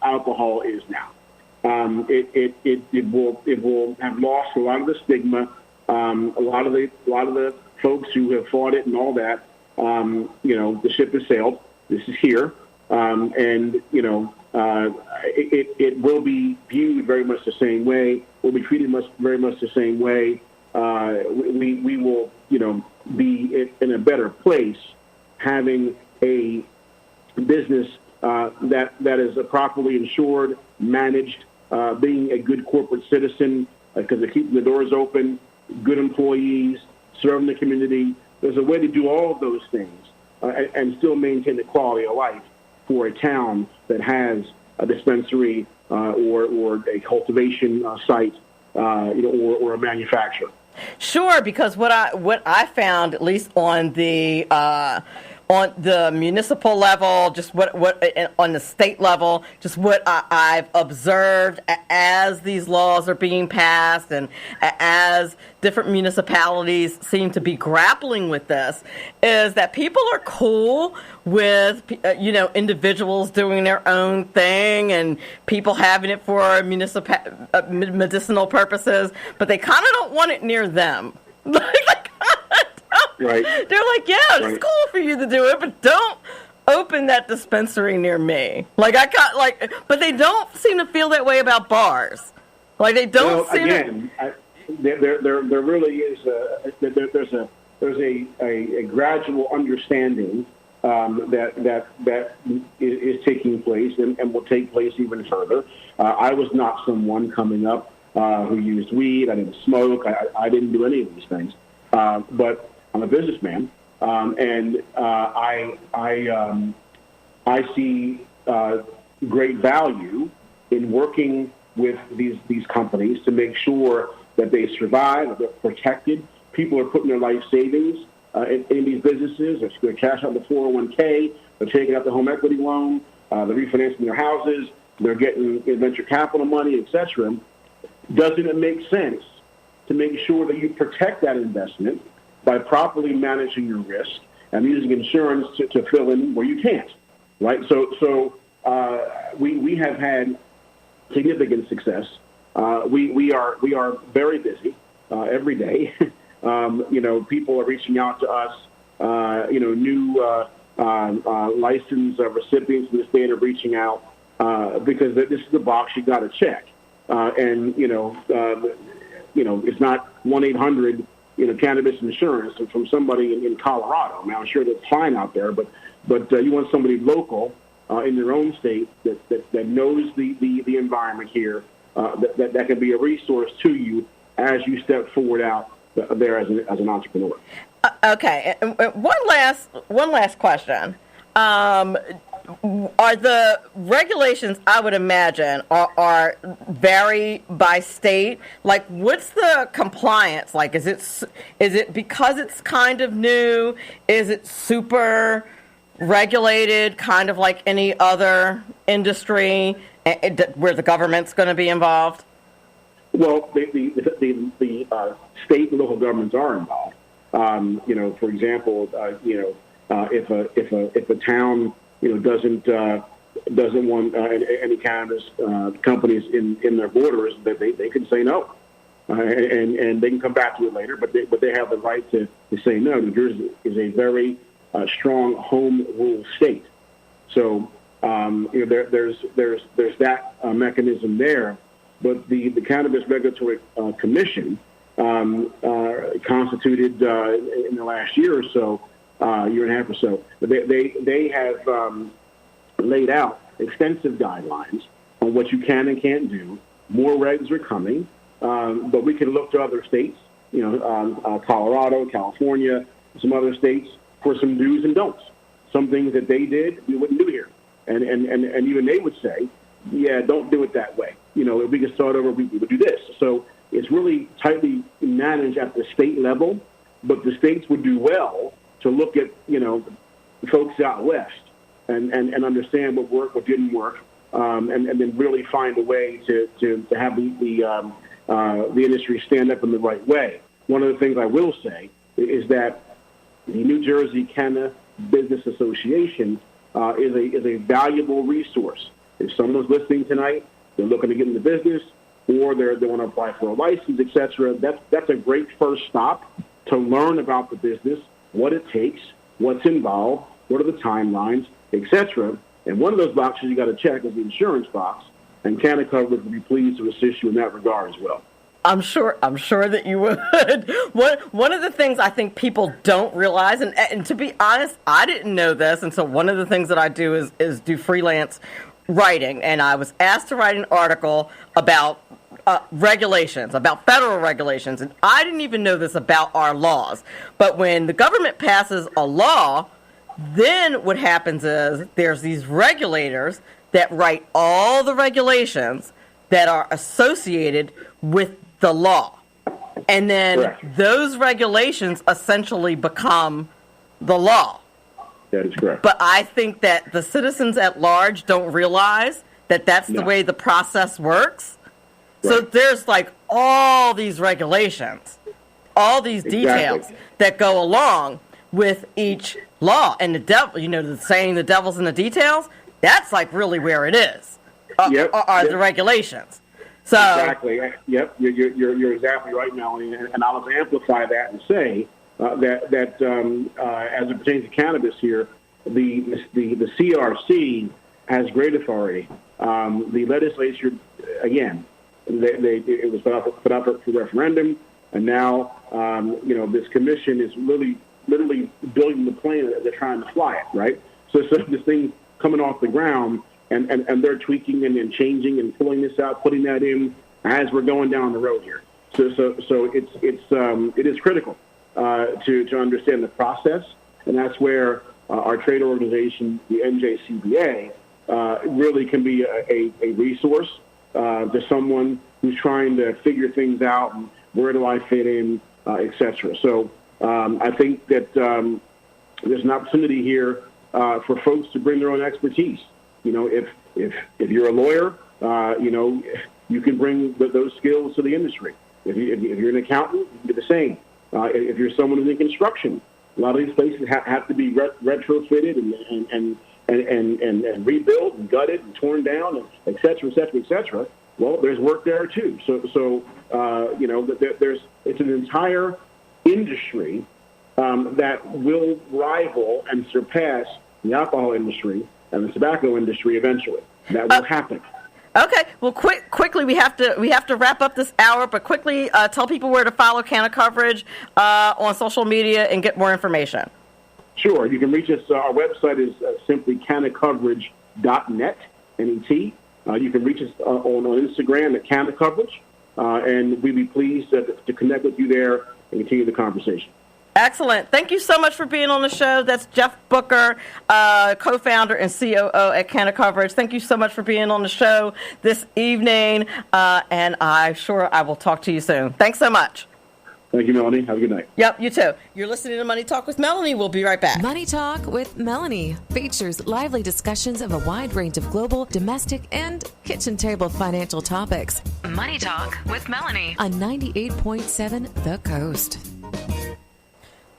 alcohol is now. It will have lost a lot of the stigma. A lot of the folks who have fought it and all that, the ship has sailed. This is here, and it will be viewed very much the same way. Will be treated very much the same way. We will, be in a better place having a business that is properly insured, managed, being a good corporate citizen, because they're keeping the doors open, good employees, serving the community. There's a way to do all of those things and still maintain the quality of life for a town that has a dispensary or a cultivation site, or a manufacturer. Sure, because what I found, at least on the on the municipal level, just what on the state level, just what I've observed as these laws are being passed and as different municipalities seem to be grappling with this, is that people are cool with, individuals doing their own thing and people having it for medicinal purposes, but they kind of don't want it near them. Right. They're like, yeah, it's cool for you to do it, but don't open that dispensary near me. But they don't seem to feel that way about bars. Like they don't seem again, there really is there's a gradual understanding that is taking place and will take place even further. I was not someone coming up who used weed. I didn't smoke. I didn't do any of these things. But I'm a businessman, and I see great value in working with these companies to make sure that they survive, that they're protected. People are putting their life savings in these businesses. They're cashing out the 401k. They're taking out the home equity loan. They're refinancing their houses. They're getting venture capital money, etc. Doesn't it make sense to make sure that you protect that investment by properly managing your risk and using insurance to fill in where you can't, right? So we have had significant success. We are very busy every day. People are reaching out to us. New license recipients in the state are reaching out because this is the box you got to check. It's not 1-800. Cannabis insurance from somebody in Colorado. Now, I'm sure that's fine out there, but you want somebody local in their own state that knows the environment here, that can be a resource to you as you step forward out there as an entrepreneur. Okay, one last question. Are the regulations, I would imagine, are vary by state? Like, what's the compliance like? Is it because it's kind of new? Is it super regulated, kind of like any other industry where the government's going to be involved? Well, the state and local governments are involved. For example, if a town doesn't want any cannabis companies in their borders, that they can say no, and they can come back to it later. But they have the right to say no. New Jersey is a very strong home rule state, so there's that mechanism there. But the Cannabis Regulatory Commission constituted in the last year or so. Year and a half or so, they have laid out extensive guidelines on what you can and can't do. More regs are coming, but we can look to other states, Colorado, California, some other states for some do's and don'ts. Some things that they did, we wouldn't do here, and even they would say, yeah, don't do it that way. If we could start over, we would do this. So it's really tightly managed at the state level, but the states would do well to look at, folks out west and understand what worked, what didn't work, and then really find a way to have the industry stand up in the right way. One of the things I will say is that the New Jersey Cannabis Business Association is a valuable resource. If someone's listening tonight, they're looking to get into business, or they want to apply for a license, etc., that's a great first stop to learn about the business, what it takes, what's involved, what are the timelines, etc. And one of those boxes you got to check is the insurance box, and CannaCoverage would be pleased to assist you in that regard as well. I'm sure that you would. One of the things I think people don't realize, and to be honest, I didn't know this, and so one of the things that I do is do freelance writing, and I was asked to write an article about regulations, about federal regulations, and I didn't even know this about our laws. But when the government passes a law, then what happens is there's these regulators that write all the regulations that are associated with the law. And then Correct. Those regulations essentially become the law. That is correct. But I think that the citizens at large don't realize that that's the way the process works. Right. So there's like all these regulations, all these details that go along with each law. And the devil, the saying the devil's in the details, that's like really where it is, are the regulations. So exactly. Yep. You're exactly right, Melanie. And I'll amplify that and say that as it pertains to cannabis here, the CRC has great authority. The legislature, again, it was put out for referendum, and now this commission is literally building the plane that they're trying to fly it, right? So this thing coming off the ground, and they're tweaking and changing and pulling this out, putting that in as we're going down the road here. So it is critical to understand the process, and that's where our trade organization, the NJCBA, really can be a resource to someone who's trying to figure things out and where do I fit in, et cetera. So I think that there's an opportunity here for folks to bring their own expertise. If you're a lawyer, you can bring those skills to the industry. If you're an accountant, you can do the same. If you're someone who's in construction, a lot of these places have to be retrofitted and rebuilt and gutted and torn down, and et cetera, et cetera, et cetera. Well, there's work there too. So it's an entire industry that will rival and surpass the alcohol industry and the tobacco industry eventually. That will happen. Okay. Well, quickly, we have to wrap up this hour, but quickly tell people where to follow CannaCoverage on social media and get more information. Sure. You can reach us. Our website is simply CannaCoverage.net, N-E-T. You can reach us on Instagram at CannaCoverage, and we'd be pleased to connect with you there and continue the conversation. Excellent. Thank you so much for being on the show. That's Jeff Booker, co-founder and COO at CannaCoverage. Thank you so much for being on the show this evening, and I'm sure I will talk to you soon. Thanks so much. Thank you, Melanie. Have a good night. Yep, you too. You're listening to Money Talk with Melanie. We'll be right back. Money Talk with Melanie features lively discussions of a wide range of global, domestic, and kitchen table financial topics. Money Talk with Melanie on 98.7 The Coast.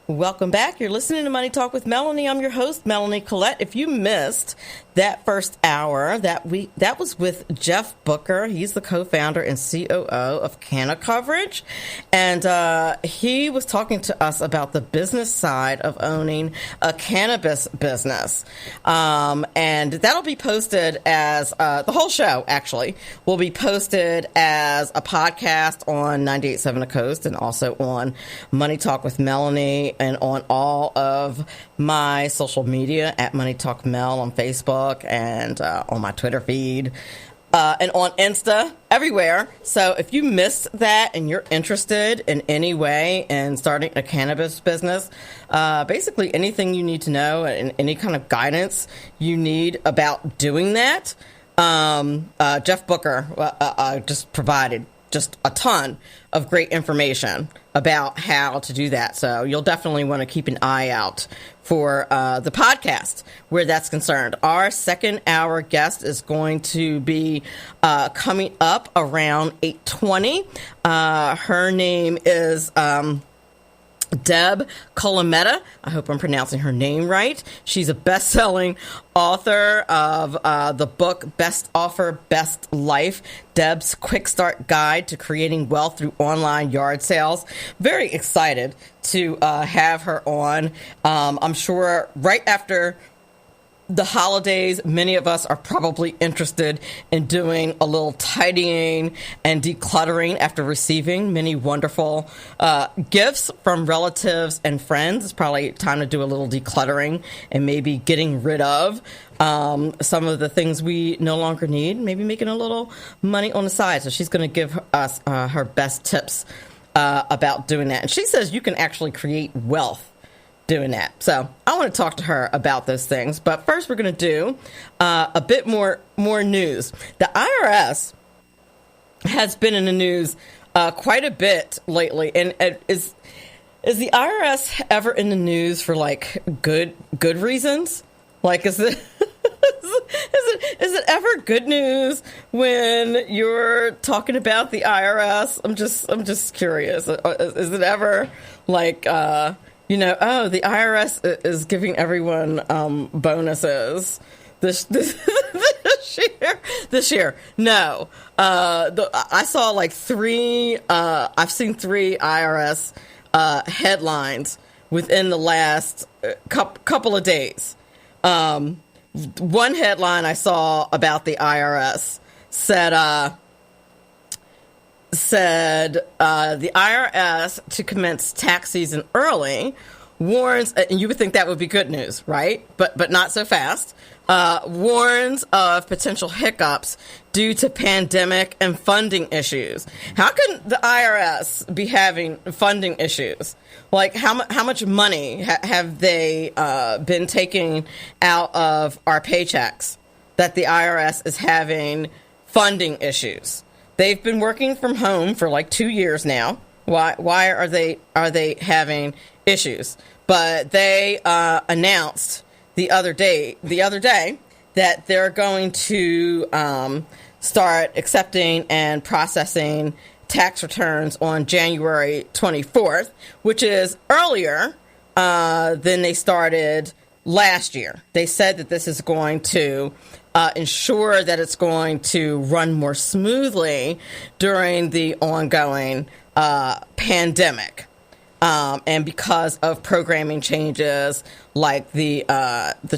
Welcome back. You're listening to Money Talk with Melanie. I'm your host, Melanie Collette. If you missed that first hour, that was with Jeff Booker. He's the co-founder and COO of CannaCoverage. And he was talking to us about the business side of owning a cannabis business. And that'll be posted as the whole show, actually, will be posted as a podcast on 98.7 The Coast and also on Money Talk with Melanie and on all of my social media at Money Talk Mel on Facebook and on my Twitter feed and on Insta, everywhere. So if you missed that and you're interested in any way in starting a cannabis business, basically anything you need to know and any kind of guidance you need about doing that, Jeff Booker just provided just a ton of great information about how to do that. So you'll definitely want to keep an eye out for the podcast where that's concerned. Our second hour guest is going to be coming up around 8:20. Her name is Deb Colameta. I hope I'm pronouncing her name right. She's a best-selling author of the book Best Offer, Best Life, Deb's Quick Start Guide to Creating Wealth Through Online Yard Sales. Very excited to have her on. I'm sure right after the holidays, many of us are probably interested in doing a little tidying and decluttering after receiving many wonderful gifts from relatives and friends. It's probably time to do a little decluttering and maybe getting rid of some of the things we no longer need, maybe making a little money on the side. So she's going to give us her best tips about doing that. And she says you can actually create wealth doing that. So I want to talk to her about those things. But first, we're going to do a bit more news. The IRS has been in the news quite a bit lately, and it is Is the IRS ever in the news for like good reasons? Like, is it is it ever good news when you're talking about the IRS? I'm just curious. Is it ever like oh, the IRS is giving everyone bonuses this year? No. I saw like I've seen 3 IRS headlines within the last couple of days. One headline I saw about the IRS said the IRS to commence tax season early warns, and you would think that would be good news, right? But not so fast. Warns of potential hiccups due to pandemic and funding issues. How can the IRS be having funding issues? Like, how much money have they been taking out of our paychecks that the IRS is having funding issues? They've been working from home for like 2 years now. Why are they having issues? But they announced the other day that they're going to start accepting and processing tax returns on January 24th, which is earlier than they started last year. They said that this is going to ensure that it's going to run more smoothly during the ongoing pandemic. And because of programming changes like the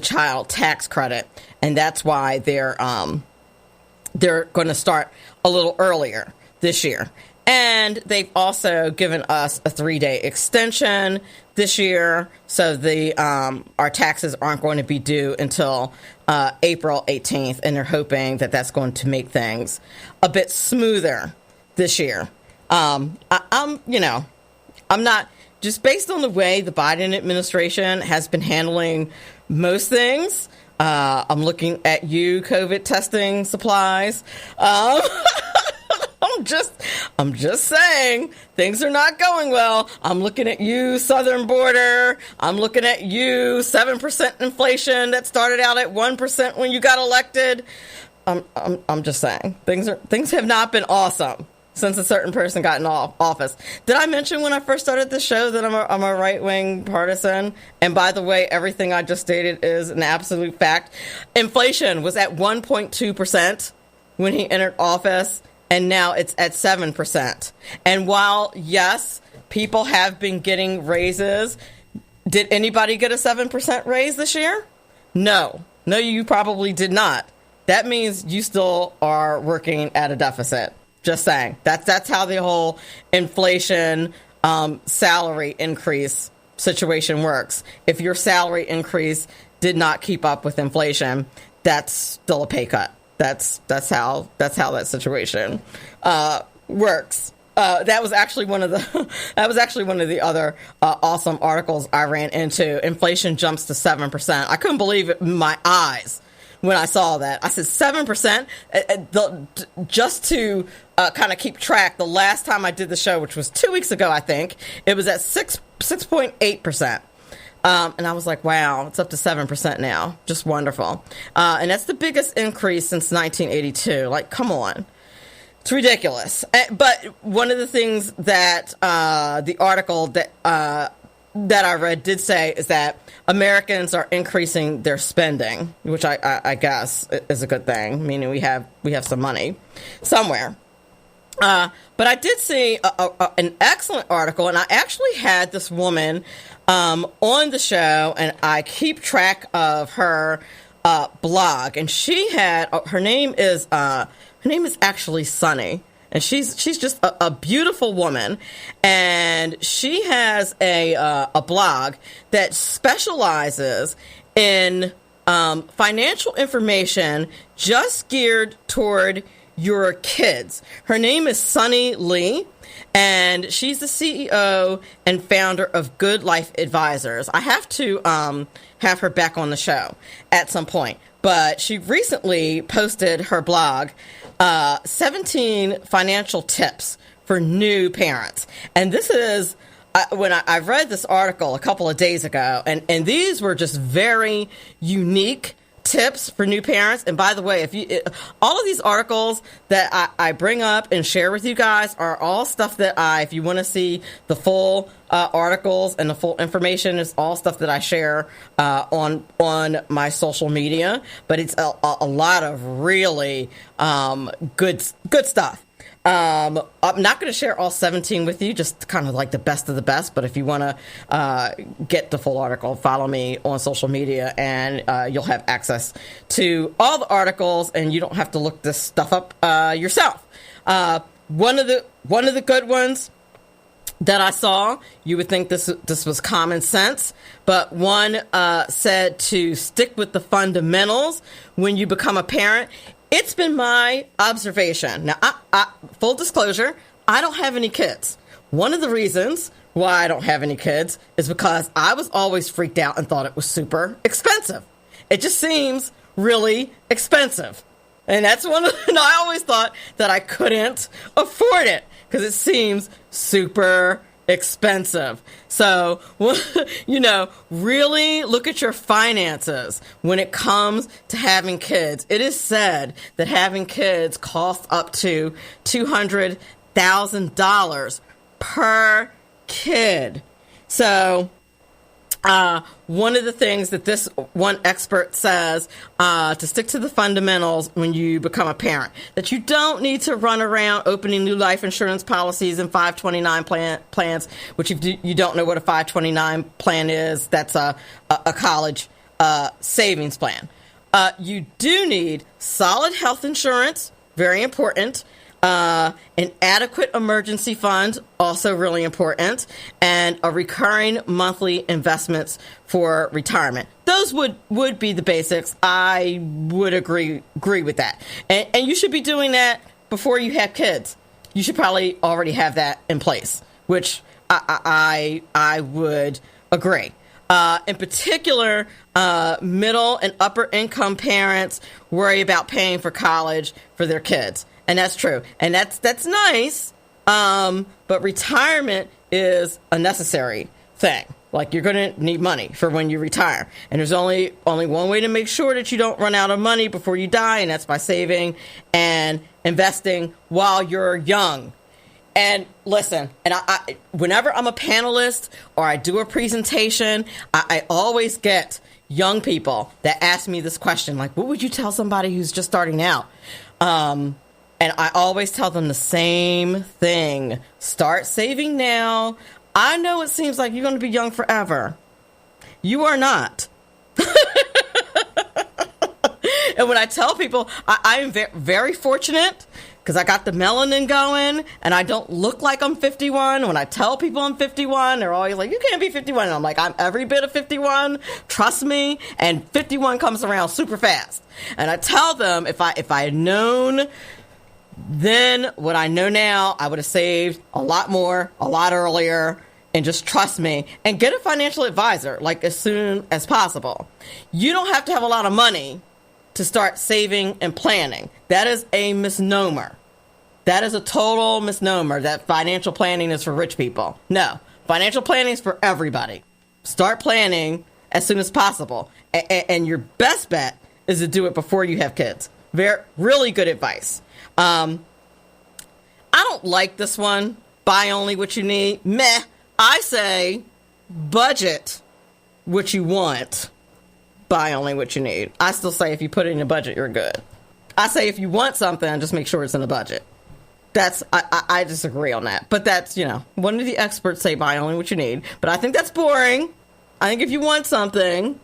child tax credit, and that's why they're going to start a little earlier this year. And they've also given us a 3-day extension this year, so our taxes aren't going to be due until April 18th, and they're hoping that that's going to make things a bit smoother this year. I'm not, just based on the way the Biden administration has been handling most things. I'm looking at you, COVID testing supplies. I'm just saying things are not going well. I'm looking at you, southern border. I'm looking at you, 7% inflation that started out at 1% when you got elected. I'm just saying things have not been awesome since a certain person got in office. Did I mention when I first started the show that I'm a right-wing partisan? And by the way, everything I just stated is an absolute fact. Inflation was at 1.2% when he entered office, and now it's at 7%. And while, yes, people have been getting raises, did anybody get a 7% raise this year? No, you probably did not. That means you still are working at a deficit. Just saying. That's how the whole inflation salary increase situation works. If your salary increase did not keep up with inflation, that's still a pay cut. That's how that situation works. That was actually one of the other awesome articles I ran into. Inflation jumps to 7%. I couldn't believe it in my eyes when I saw that. I said 7%. Just to kind of keep track, the last time I did the show, which was 2 weeks ago, I think, it was at 6.8%. And I was like, wow, it's up to 7% now. Just wonderful. And that's the biggest increase since 1982. Like, come on. It's ridiculous. But one of the things that the article that I read did say is that Americans are increasing their spending, which I guess is a good thing, meaning we have some money somewhere. But I did see an excellent article, and I actually had this woman on the show, and I keep track of her blog, and she had her name is actually Sunny, and she's just a beautiful woman, and she has a blog that specializes in financial information just geared toward your kids. Her name is Sunny Lee, and she's the CEO and founder of Good Life Advisors. I have to have her back on the show at some point, but she recently posted her blog, 17 financial tips for new parents. And this is, I read this article a couple of days ago, and these were just very unique tips for new parents. And by the way, all of these articles that I bring up and share with you guys are all stuff that if you want to see the full articles and the full information, is all stuff that I share on my social media. But it's a lot of really good stuff. I'm not going to share all 17 with you, just kind of like the best of the best. But if you want to get the full article, follow me on social media, and you'll have access to all the articles, and you don't have to look this stuff up yourself. One of the good ones that I saw, you would think this was common sense, but one said to stick with the fundamentals when you become a parent. It's been my observation. Now, full disclosure, I don't have any kids. One of the reasons why I don't have any kids is because I was always freaked out and thought it was super expensive. It just seems really expensive. And that's I always thought that I couldn't afford it because it seems super expensive. So, really look at your finances when it comes to having kids. It is said that having kids costs up to $200,000 per kid. So, one of the things that this one expert says, to stick to the fundamentals when you become a parent, that you don't need to run around opening new life insurance policies and 529 plans, which if you don't know what a 529 plan is, that's a college savings plan. You do need solid health insurance, very important. An adequate emergency fund, also really important, and a recurring monthly investments for retirement. Those would be the basics. I would agree with that. And you should be doing that before you have kids. You should probably already have that in place, which I would agree. In particular, middle and upper income parents worry about paying for college for their kids. And that's true. And that's nice. But retirement is a necessary thing. Like, you're going to need money for when you retire. And there's only one way to make sure that you don't run out of money before you die, and that's by saving and investing while you're young. And listen, and I whenever I'm a panelist or I do a presentation, I always get young people that ask me this question, like, what would you tell somebody who's just starting out? And I always tell them the same thing. Start saving now. I know it seems like you're going to be young forever. You are not. And when I tell people, I am very fortunate because I got the melanin going and I don't look like I'm 51. When I tell people I'm 51, they're always like, you can't be 51. And I'm like, I'm every bit of 51. Trust me. And 51 comes around super fast. And I tell them if I had known then what I know now, I would have saved a lot more, a lot earlier, and just trust me. And get a financial advisor, like, as soon as possible. You don't have to have a lot of money to start saving and planning. That is a misnomer. That is a total misnomer that financial planning is for rich people. No, financial planning is for everybody. Start planning as soon as possible. And your best bet is to do it before you have kids. Really good advice. I don't like this one. Buy only what you need. Meh. I say budget what you want. Buy only what you need. I still say if you put it in a budget, you're good. I say if you want something, just make sure it's in the budget. I disagree on that. But that's, one of the experts say buy only what you need. But I think that's boring. I think if you want something,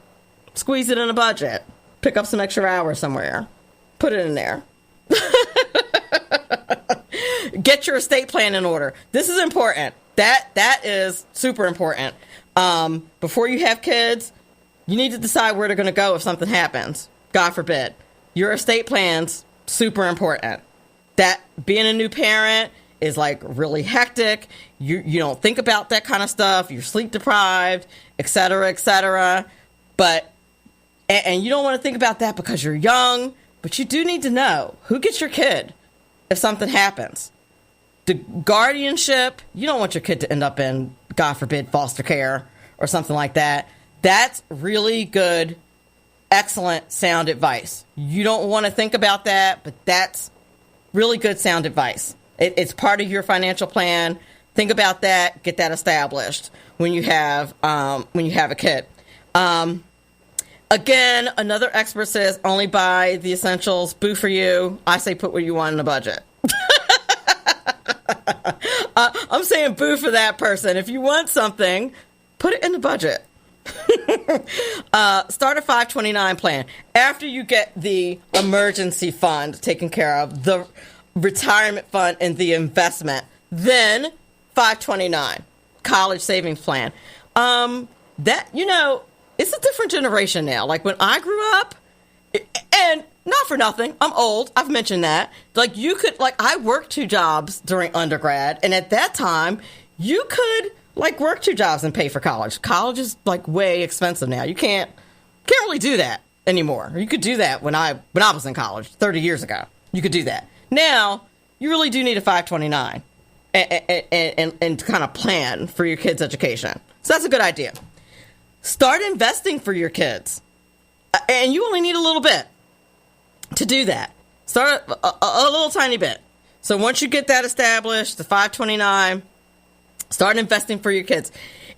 squeeze it in a budget. Pick up some extra hours somewhere. Put it in there. Get your estate plan in order. This is important. That is super important. Before you have kids, you need to decide where they're going to go if something happens. God forbid. Your estate plan's super important. That being a new parent is like really hectic. You don't think about that kind of stuff. You're sleep deprived, et cetera, et cetera. And you don't want to think about that because you're young. But you do need to know who gets your kid if something happens. The guardianship, you don't want your kid to end up in, God forbid, foster care or something like that. That's really good, excellent, sound advice. You don't want to think about that, but that's really good, sound advice. It's part of your financial plan. Think about that. Get that established when you have a kid. Again, another expert says only buy the essentials. Boo for you. I say put what you want in the budget. I'm saying boo for that person. If you want something, put it in the budget. Start a 529 plan. After you get the emergency fund taken care of, the retirement fund and the investment, then 529, college savings plan. That, it's a different generation now. Like when I grew up, and not for nothing, I'm old. I've mentioned that. Like I worked 2 jobs during undergrad, and at that time, you could work 2 jobs and pay for college. College is way expensive now. You can't really do that anymore. You could do that when I was in college 30 years ago. You could do that. Now, you really do need a 529 and kind of plan for your kids' education. So that's a good idea. Start investing for your kids. And you only need a little bit to do that. Start a little tiny bit. So once you get that established, the 529, start investing for your kids.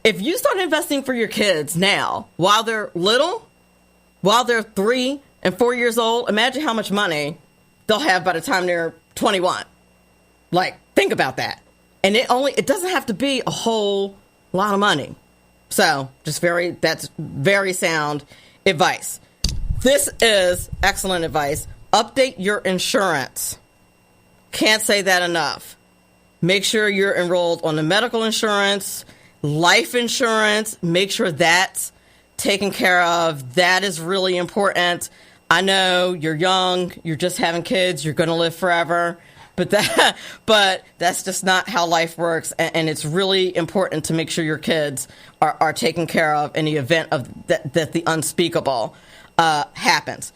If you start investing for your kids now, while they're little, while they're 3 and 4 years old, imagine how much money they'll have by the time they're 21. Think about that. And it doesn't have to be a whole lot of money. So that's very sound advice. This is excellent advice. Update your insurance. Can't say that enough. Make sure you're enrolled on the medical insurance, life insurance. Make sure that's taken care of. That is really important. I know you're young, you're just having kids, you're going to live forever, but that's just not how life works. And it's really important to make sure your kids are taken care of in the event of that the unspeakable happens.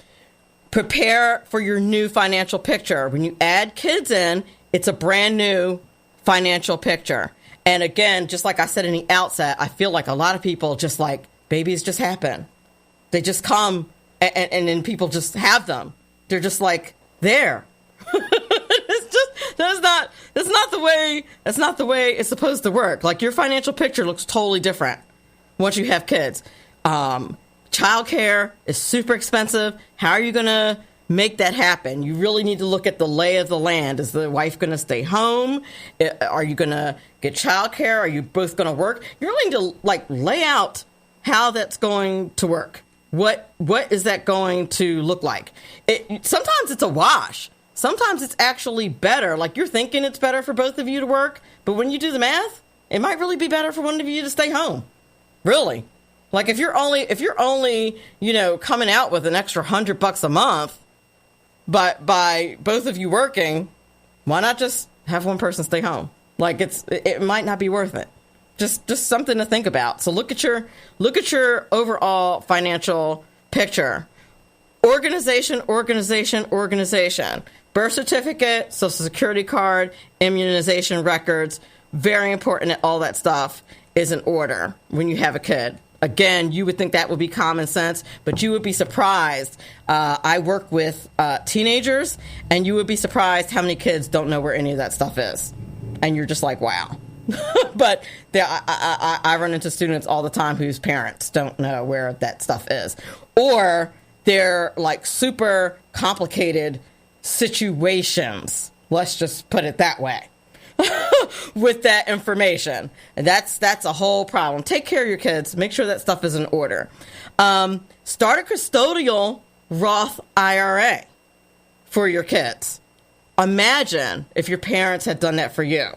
Prepare for your new financial picture. When you add kids in, it's a brand new financial picture. And again, just like I said in the outset, I feel like a lot of people just babies just happen. They just come and then people just have them. They're just there. That's not the way it's supposed to work. Your financial picture looks totally different once you have kids. Childcare is super expensive. How are you going to make that happen? You really need to look at the lay of the land. Is the wife going to stay home? Are you going to get childcare? Are you both going to work? You really need to lay out how that's going to work. What is that going to look like? Sometimes it's a wash. Sometimes it's actually better. You're thinking it's better for both of you to work, but when you do the math, it might really be better for one of you to stay home. Really. If you're only, coming out with an extra $100 a month, but by both of you working, why not just have one person stay home? It might not be worth it. Just something to think about. So look at your overall financial picture. Organization. Birth certificate, social security card, immunization records. Very important that all that stuff is in order when you have a kid. Again, you would think that would be common sense, but you would be surprised. I work with teenagers, and you would be surprised how many kids don't know where any of that stuff is. And you're just wow. But I run into students all the time whose parents don't know where that stuff is. Or they're super complicated situations. Let's just put it that way. With that information. And that's a whole problem. Take care of your kids. Make sure that stuff is in order. Start a custodial Roth IRA for your kids. Imagine if your parents had done that for you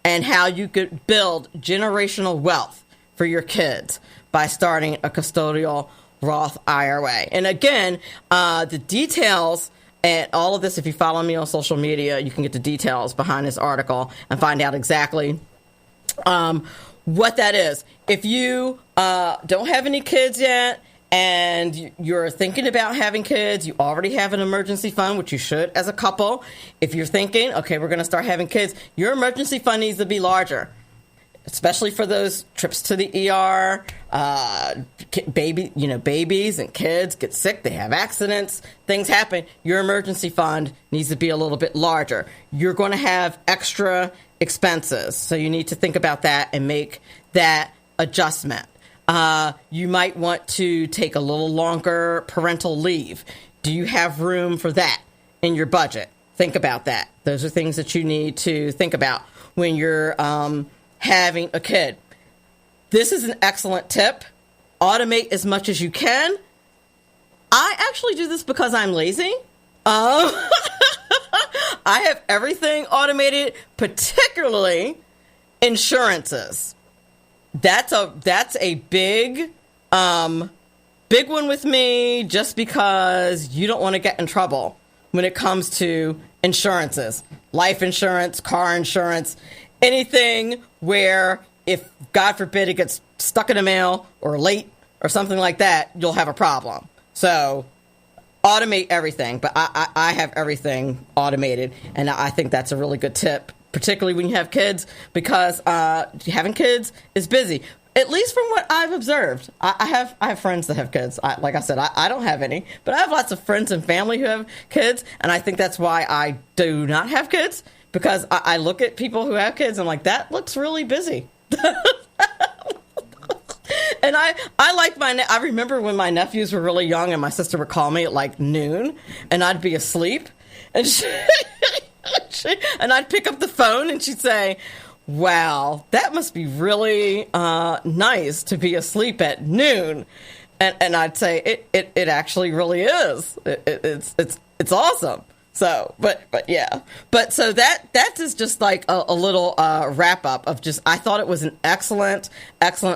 and how you could build generational wealth for your kids by starting a custodial Roth IRA. And again, the details and all of this, if you follow me on social media, you can get the details behind this article and find out exactly what that is. If you don't have any kids yet and you're thinking about having kids, you already have an emergency fund, which you should as a couple. If you're thinking, okay, we're going to start having kids, your emergency fund needs to be larger, especially for those trips to the ER. Babies and kids get sick, they have accidents, things happen. Your emergency fund needs to be a little bit larger. You're going to have extra expenses, so you need to think about that and make that adjustment. You might want to take a little longer parental leave. Do you have room for that in your budget? Think about that. Those are things that you need to think about when you're having a kid. This is an excellent tip. Automate as much as you can. I actually do this because I'm lazy. I have everything automated, particularly insurances. That's a big one with me, just because you don't want to get in trouble when it comes to insurances, life insurance, car insurance, anything where if, God forbid, it gets stuck in the mail or late or something like that, you'll have a problem. So automate everything, but I have everything automated, and I think that's a really good tip, particularly when you have kids, because having kids is busy. At least from what I've observed. I have friends that have kids. Like I said, I don't have any, but I have lots of friends and family who have kids, and I think that's why I do not have kids, because I look at people who have kids and I'm like, that looks really busy. And I like I remember when my nephews were really young and my sister would call me at like noon and I'd be asleep, and and I'd pick up the phone and she'd say, wow, that must be really nice to be asleep at noon. And I'd say it actually really is. It's awesome. So, but yeah. But so that is just like a little wrap up of just, I thought it was an excellent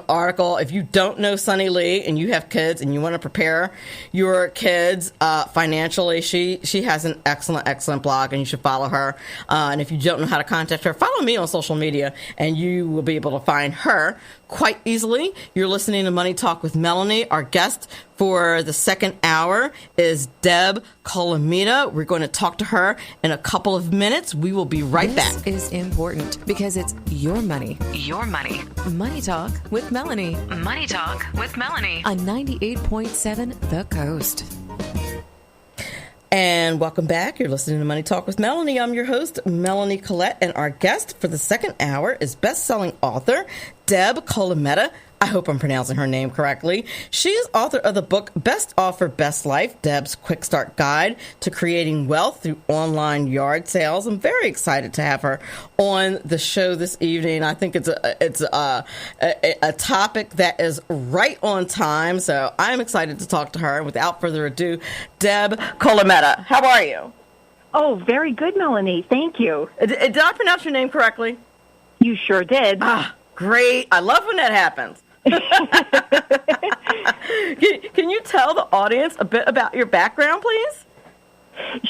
article. If you don't know Sunny Lee and you have kids and you want to prepare your kids financially, she has an excellent blog, and you should follow her. And if you don't know how to contact her, follow me on social media and you will be able to find her quite easily. You're listening to Money Talk with Melanie. Our guest for the second hour is Deb Colameta. We're going to talk to her in a couple of minutes. We will be right back. This is important because it's your money. Your money. Money Talk with Melanie. Money Talk with Melanie. On 98.7 The Coast. And welcome back. You're listening to Money Talk with Melanie. I'm your host, Melanie Collette, and our guest for the second hour is best-selling author Deb Colameta. I hope I'm pronouncing her name correctly. She is author of the book Best Offer, Best Life, Deb's Quick Start Guide to Creating Wealth Through Online Yard Sales. I'm very excited to have her on the show this evening. I think it's a topic that is right on time, so I'm excited to talk to her. And without further ado, Deb Colameta, how are you? Oh, very good, Melanie. Thank you. Did I pronounce your name correctly? You sure did. Ah, great. I love when that happens. Can you tell the audience a bit about your background, please?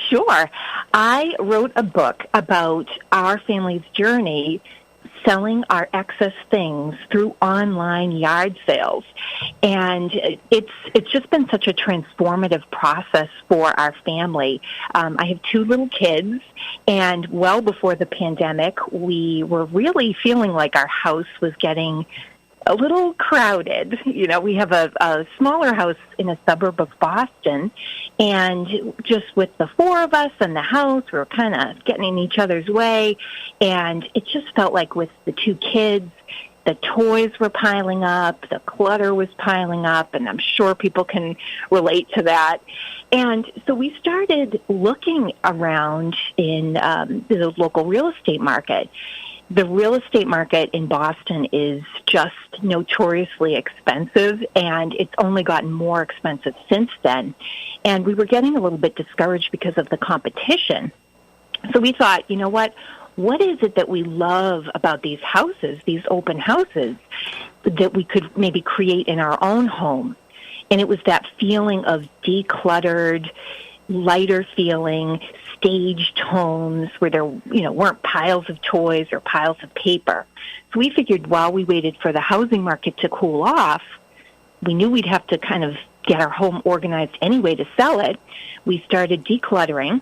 Sure. I wrote a book about our family's journey selling our excess things through online yard sales. And it's just been such a transformative process for our family. I have two little kids, and well before the pandemic, we were really feeling like our house was getting a little crowded. You know, we have a smaller house in a suburb of Boston, and just with the four of us and the house, we were kind of getting in each other's way, and it just felt like with the two kids, the toys were piling up, the clutter was piling up, and I'm sure people can relate to that. And so we started looking around in the local real estate market. The real estate market in Boston is just notoriously expensive, and it's only gotten more expensive since then. And we were getting a little bit discouraged because of the competition. So we thought, you know what is it that we love about these houses, these open houses, that we could maybe create in our own home? And it was that feeling of decluttered, lighter feeling, staged homes where there, weren't piles of toys or piles of paper. So we figured while we waited for the housing market to cool off, we knew we'd have to kind of get our home organized anyway to sell it, we started decluttering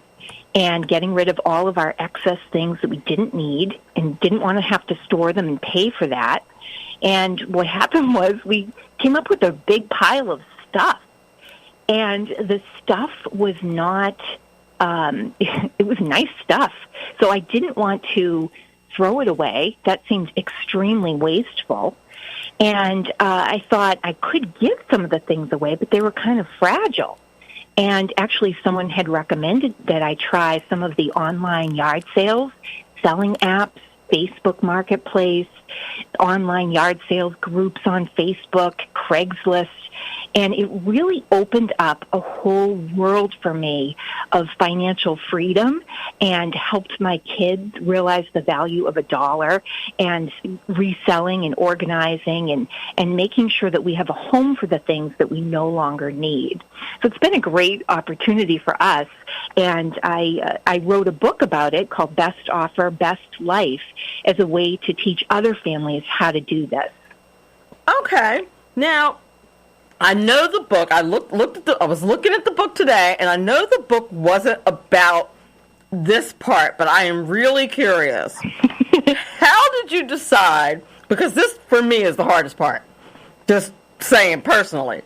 and getting rid of all of our excess things that we didn't need and didn't want to have to store them and pay for that. And what happened was we came up with a big pile of stuff. And the stuff was not, it was nice stuff. So I didn't want to throw it away. That seemed extremely wasteful. And I thought I could give some of the things away, but they were kind of fragile. And actually someone had recommended that I try some of the online yard sales, selling apps, Facebook Marketplace, online yard sales groups on Facebook, Craigslist. And it really opened up a whole world for me of financial freedom and helped my kids realize the value of $1 and reselling and organizing and making sure that we have a home for the things that we no longer need. So it's been a great opportunity for us. And I wrote a book about it called Best Offer, Best Life as a way to teach other families how to do this. Okay. Now, I know the book. I was looking at the book today, and I know the book wasn't about this part, but I am really curious. How did you decide? Because this, for me, is the hardest part. Just saying personally.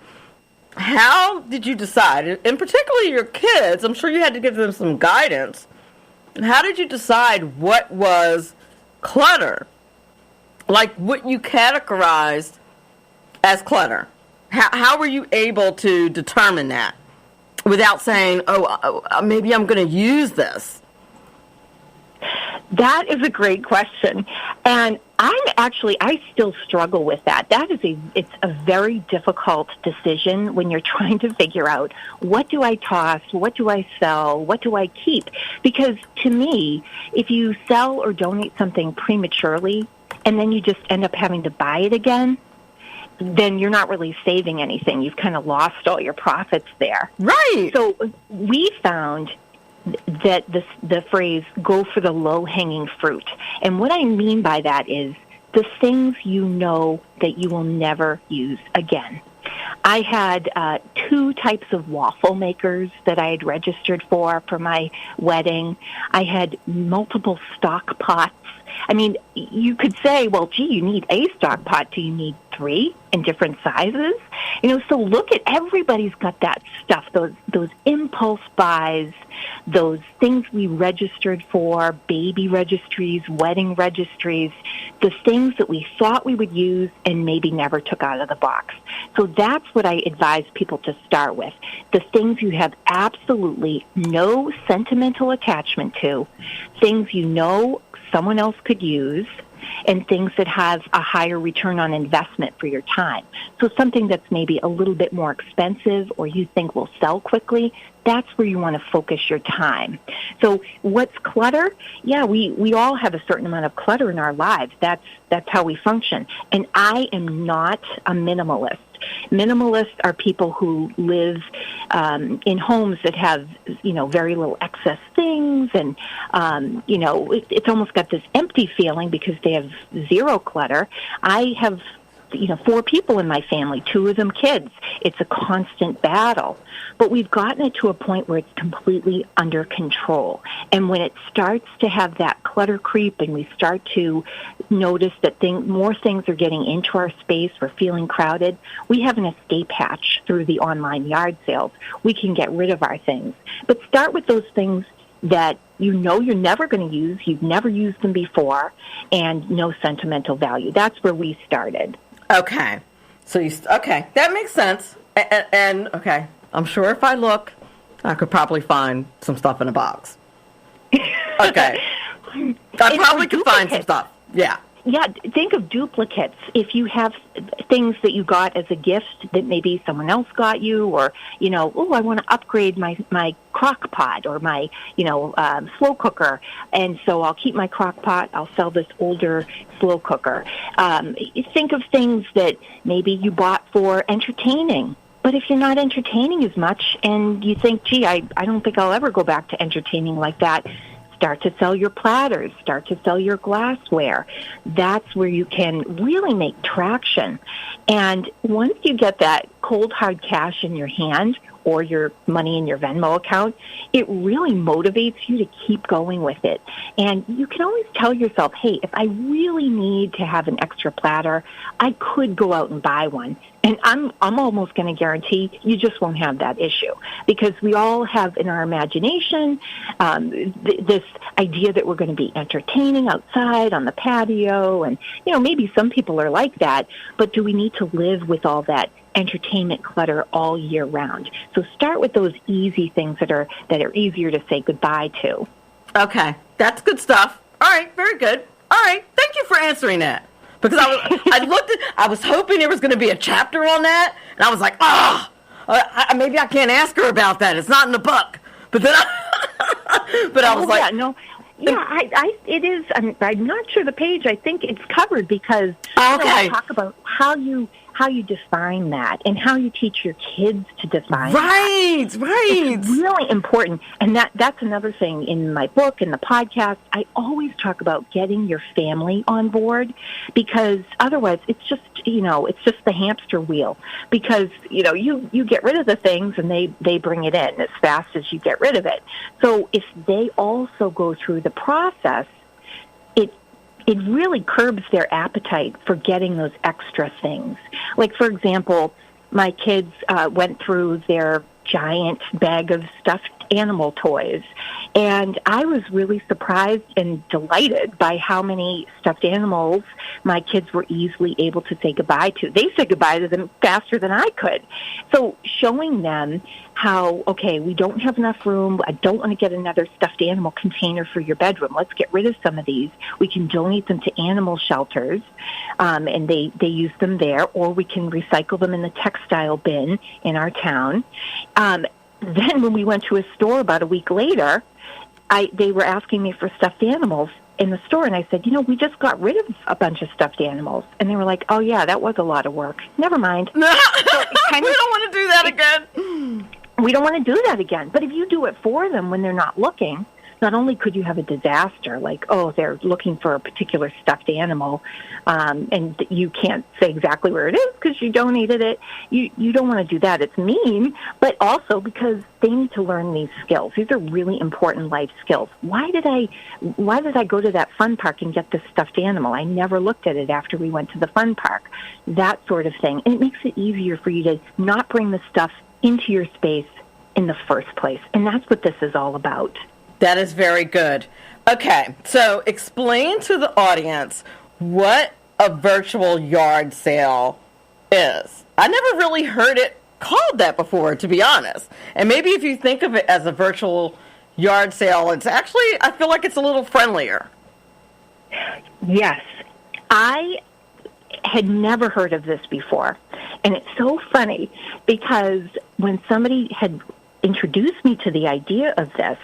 How did you decide, and particularly your kids? I'm sure you had to give them some guidance. And how did you decide what was clutter? Like what you categorized as clutter? How were you able to determine that without saying, maybe I'm going to use this? That is a great question. And I still struggle with that. It's a very difficult decision when you're trying to figure out, what do I toss? What do I sell? What do I keep? Because to me, if you sell or donate something prematurely and then you just end up having to buy it again, then you're not really saving anything. You've kind of lost all your profits there. Right. So we found that the phrase, go for the low-hanging fruit. And what I mean by that is the things you know that you will never use again. I had 2 types of waffle makers that I had registered for my wedding. I had multiple stock pots. I mean, you could say, well, gee, you need a stock pot. Do you need 3 in different sizes? So look at, everybody's got that stuff, those impulse buys, those things we registered for, baby registries, wedding registries, the things that we thought we would use and maybe never took out of the box. So that's what I advise people to start with. The things you have absolutely no sentimental attachment to, things you know someone else could use, and things that have a higher return on investment for your time. So something that's maybe a little bit more expensive or you think will sell quickly, that's where you want to focus your time. So what's clutter? Yeah, we all have a certain amount of clutter in our lives. That's how we function. And I am not a minimalist. Minimalists are people who live in homes that have, very little excess things, and it's almost got this empty feeling because they have zero clutter. I have 4 people in my family, 2 of them kids. It's a constant battle. But we've gotten it to a point where it's completely under control. And when it starts to have that clutter creep and we start to notice that more things are getting into our space, we're feeling crowded, we have an escape hatch through the online yard sales. We can get rid of our things. But start with those things that you're never going to use, you've never used them before, and no sentimental value. That's where we started. Okay. Okay, that makes sense. And okay, I'm sure if I look, I could probably find some stuff in a box. Okay. I probably could find some stuff. Yeah. Yeah, think of duplicates. If you have things that you got as a gift that maybe someone else got you, or, I want to upgrade my crock pot or my, slow cooker, and so I'll keep my crock pot, I'll sell this older slow cooker. Think of things that maybe you bought for entertaining. But if you're not entertaining as much and you think, gee, I don't think I'll ever go back to entertaining like that, start to sell your platters, start to sell your glassware. That's where you can really make traction. And once you get that cold, hard cash in your hand or your money in your Venmo account, it really motivates you to keep going with it. And you can always tell yourself, hey, if I really need to have an extra platter, I could go out and buy one. And I'm almost going to guarantee you just won't have that issue, because we all have in our imagination this idea that we're going to be entertaining outside on the patio. And, maybe some people are like that, but do we need to live with all that entertainment clutter all year round? So start with those easy things that are easier to say goodbye to. Okay, that's good stuff. All right, very good. All right, thank you for answering that. Because I was hoping there was going to be a chapter on that, and I was like, maybe I can't ask her about that. It's not in the book. But then, I was like, yeah, no. Yeah, it is. I'm not sure the page. I think it's covered because I talk about how you define that and how you teach your kids to define that. Right. It's really important. And that's another thing in my book and the podcast. I always talk about getting your family on board, because otherwise it's just the hamster wheel, because you get rid of the things and they bring it in as fast as you get rid of it. So if they also go through the process, it really curbs their appetite for getting those extra things. Like, for example, my kids went through their giant bag of stuffed animal toys, and I was really surprised and delighted by how many stuffed animals my kids were easily able to say goodbye to. They said goodbye to them faster than I could. So showing them how, okay, we don't have enough room. I don't want to get another stuffed animal container for your bedroom. Let's get rid of some of these. We can donate them to animal shelters, and they use them there, or we can recycle them in the textile bin in our town. Then when we went to a store about a week later, they were asking me for stuffed animals in the store, and I said, we just got rid of a bunch of stuffed animals. And they were like, oh, yeah, that was a lot of work. Never mind. We don't want to do that again. We don't want to do that again. But if you do it for them when they're not looking, not only could you have a disaster, like, they're looking for a particular stuffed animal, and you can't say exactly where it is because you donated it. You don't want to do that. It's mean, but also because they need to learn these skills. These are really important life skills. Why did I go to that fun park and get this stuffed animal? I never looked at it after we went to the fun park. That sort of thing. And it makes it easier for you to not bring the stuff into your space in the first place. And that's what this is all about. That is very good. Okay, so explain to the audience what a virtual yard sale is. I never really heard it called that before, to be honest. And maybe if you think of it as a virtual yard sale, it's actually, I feel like it's a little friendlier. Yes. I had never heard of this before. And it's so funny because when somebody had introduced me to the idea of this,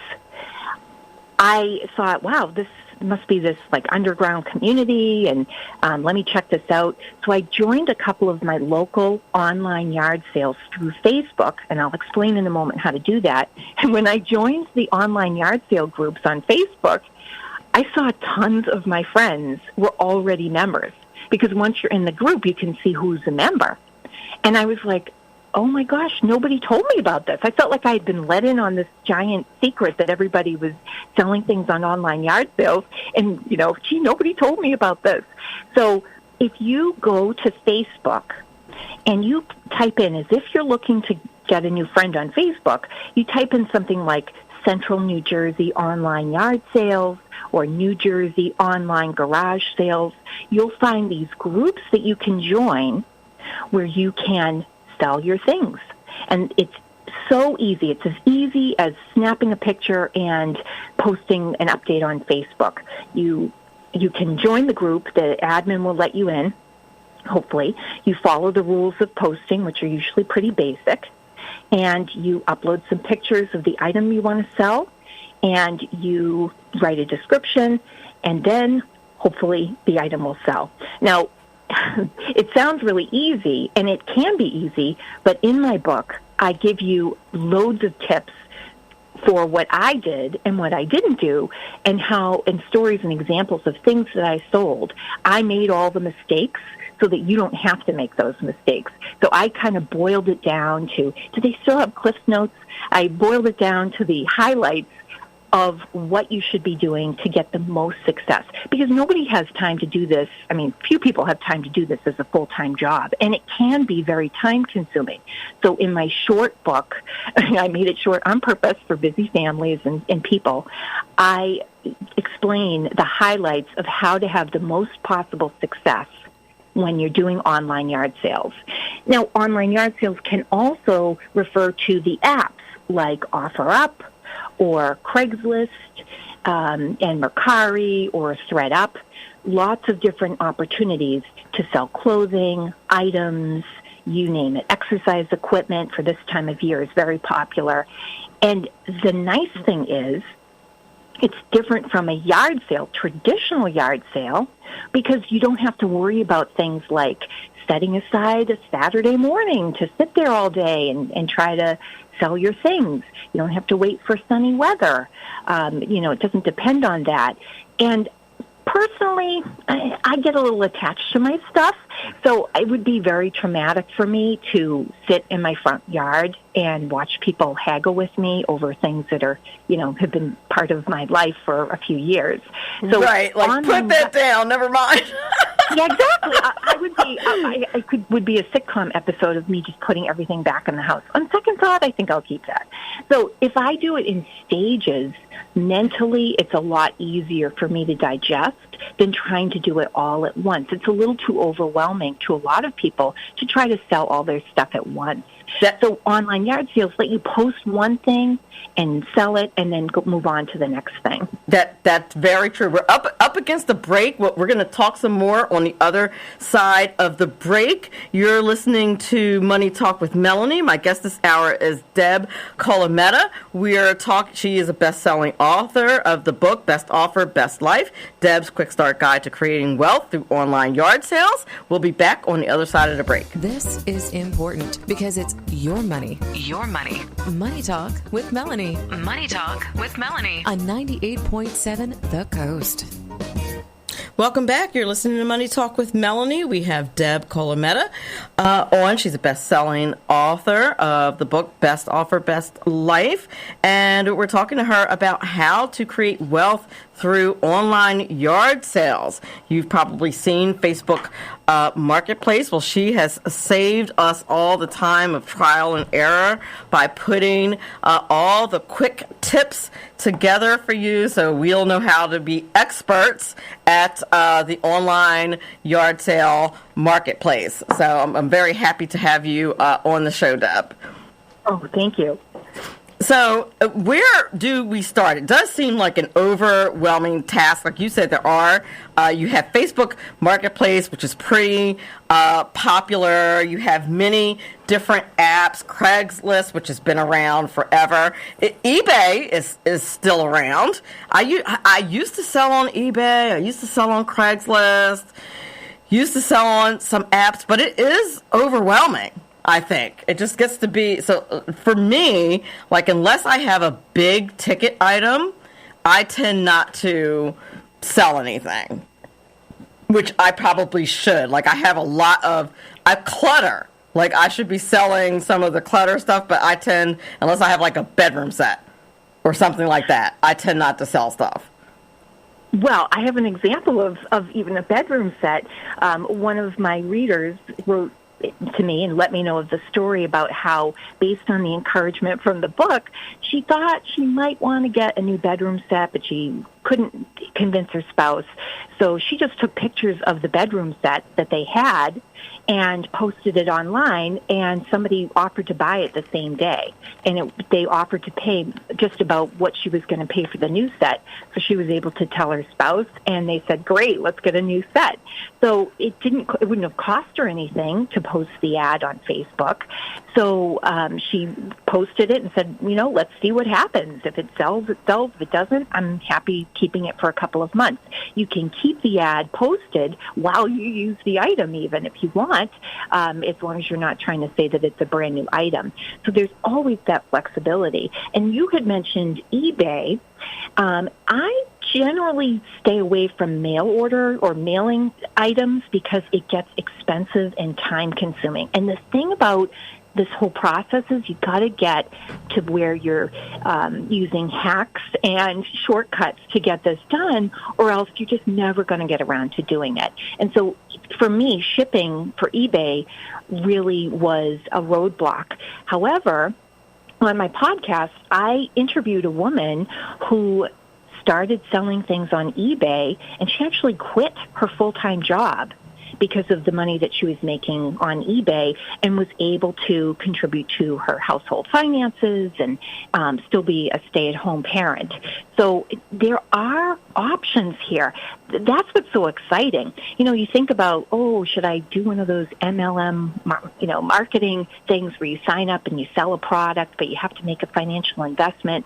I thought, wow, this must be this underground community, and let me check this out. So I joined a couple of my local online yard sales through Facebook, and I'll explain in a moment how to do that. And when I joined the online yard sale groups on Facebook, I saw tons of my friends were already members, because once you're in the group, you can see who's a member. And I was like, oh my gosh, nobody told me about this. I felt like I had been let in on this giant secret that everybody was selling things on online yard sales. And, nobody told me about this. So if you go to Facebook and you type in, as if you're looking to get a new friend on Facebook, you type in something like Central New Jersey online yard sales or New Jersey online garage sales, you'll find these groups that you can join where you can sell your things. And it's so easy. It's as easy as snapping a picture and posting an update on Facebook. You can join the group. The admin will let you in, hopefully. You follow the rules of posting, which are usually pretty basic, and you upload some pictures of the item you want to sell, and you write a description, and then hopefully the item will sell. Now, it sounds really easy, and it can be easy, but in my book, I give you loads of tips for what I did and what I didn't do, and how, and stories and examples of things that I sold. I made all the mistakes so that you don't have to make those mistakes. So I kind of boiled it down to, do they still have Cliff Notes? I boiled it down to the highlights of what you should be doing to get the most success. Because nobody has time to do this. I mean, few people have time to do this as a full-time job, and it can be very time-consuming. So in my short book, I made it short on purpose for busy families and people, I explain the highlights of how to have the most possible success when you're doing online yard sales. Now, online yard sales can also refer to the apps like OfferUp, or Craigslist, and Mercari, or ThreadUp. Lots of different opportunities to sell clothing, items, you name it. Exercise equipment for this time of year is very popular. And the nice thing is, it's different from a yard sale, traditional yard sale, because you don't have to worry about things like setting aside a Saturday morning to sit there all day and try to sell your things. You don't have to wait for sunny weather. It doesn't depend on that. And personally, I get a little attached to my stuff, so it would be very traumatic for me to sit in my front yard and watch people haggle with me over things that are, have been part of my life for a few years. So right, like put that down, never mind. Yeah, exactly. Would be a sitcom episode of me just putting everything back in the house. On second thought, I think I'll keep that. So if I do it in stages, mentally, it's a lot easier for me to digest than trying to do it all at once. It's a little too overwhelming to a lot of people to try to sell all their stuff at once. So online yard sales let you post one thing and sell it and then move on to the next thing. That's very true. We're up against the break. We're going to talk some more on the other side of the break. You're listening to Money Talk with Melanie. My guest this hour is Deb Colameta. She is a best-selling author of the book Best Offer, Best Life, Deb's Quick Start Guide to Creating Wealth Through Online Yard Sales. We'll be back on the other side of the break. This is important because it's your money. Your money. Money Talk with Melanie. Money Talk with Melanie. On 98.7 The Coast. Welcome back. You're listening to Money Talk with Melanie. We have Deb Colameta on. She's a best-selling author of the book Best Offer, Best Life. And we're talking to her about how to create wealth through online yard sales. You've probably seen Facebook Marketplace. Well, she has saved us all the time of trial and error by putting all the quick tips together for you so we'll know how to be experts at the online yard sale marketplace. So I'm very happy to have you on the show, Deb. Oh, thank you. So where do we start? It does seem like an overwhelming task. Like you said, you have Facebook Marketplace, which is pretty popular. You have many different apps, Craigslist, which has been around forever. eBay is still around. I used to sell on eBay. I used to sell on Craigslist. Used to sell on some apps, but it is overwhelming. I think it just gets to be so for me, like unless I have a big ticket item, I tend not to sell anything, which I probably should. Like I have I clutter. Like I should be selling some of the clutter stuff, but I tend, unless I have like a bedroom set or something like that, I tend not to sell stuff. Well, I have an example of even a bedroom set. One of my readers wrote to me and let me know of the story about how, based on the encouragement from the book, she thought she might want to get a new bedroom set, but she couldn't convince her spouse. So she just took pictures of the bedroom set that they had and posted it online, and somebody offered to buy it the same day. And they offered to pay just about what she was going to pay for the new set. So she was able to tell her spouse, and they said, great, let's get a new set. So it wouldn't have cost her anything to post the ad on Facebook. So she posted it and said, let's see what happens. If it sells, it sells. If it doesn't, I'm happy keeping it for a couple of months. You can keep the ad posted while you use the item even if you want, as long as you're not trying to say that it's a brand new item. So there's always that flexibility. And you had mentioned eBay. I generally stay away from mail order or mailing items because it gets expensive and time consuming. And the thing about this whole process is you got to get to where you're using hacks and shortcuts to get this done, or else you're just never going to get around to doing it. And so for me, shipping for eBay really was a roadblock. However, on my podcast, I interviewed a woman who started selling things on eBay, and she actually quit her full-time job because of the money that she was making on eBay and was able to contribute to her household finances and still be a stay-at-home parent. So there are options here. That's what's so exciting. You know, you think about, should I do one of those MLM, marketing things where you sign up and you sell a product, but you have to make a financial investment.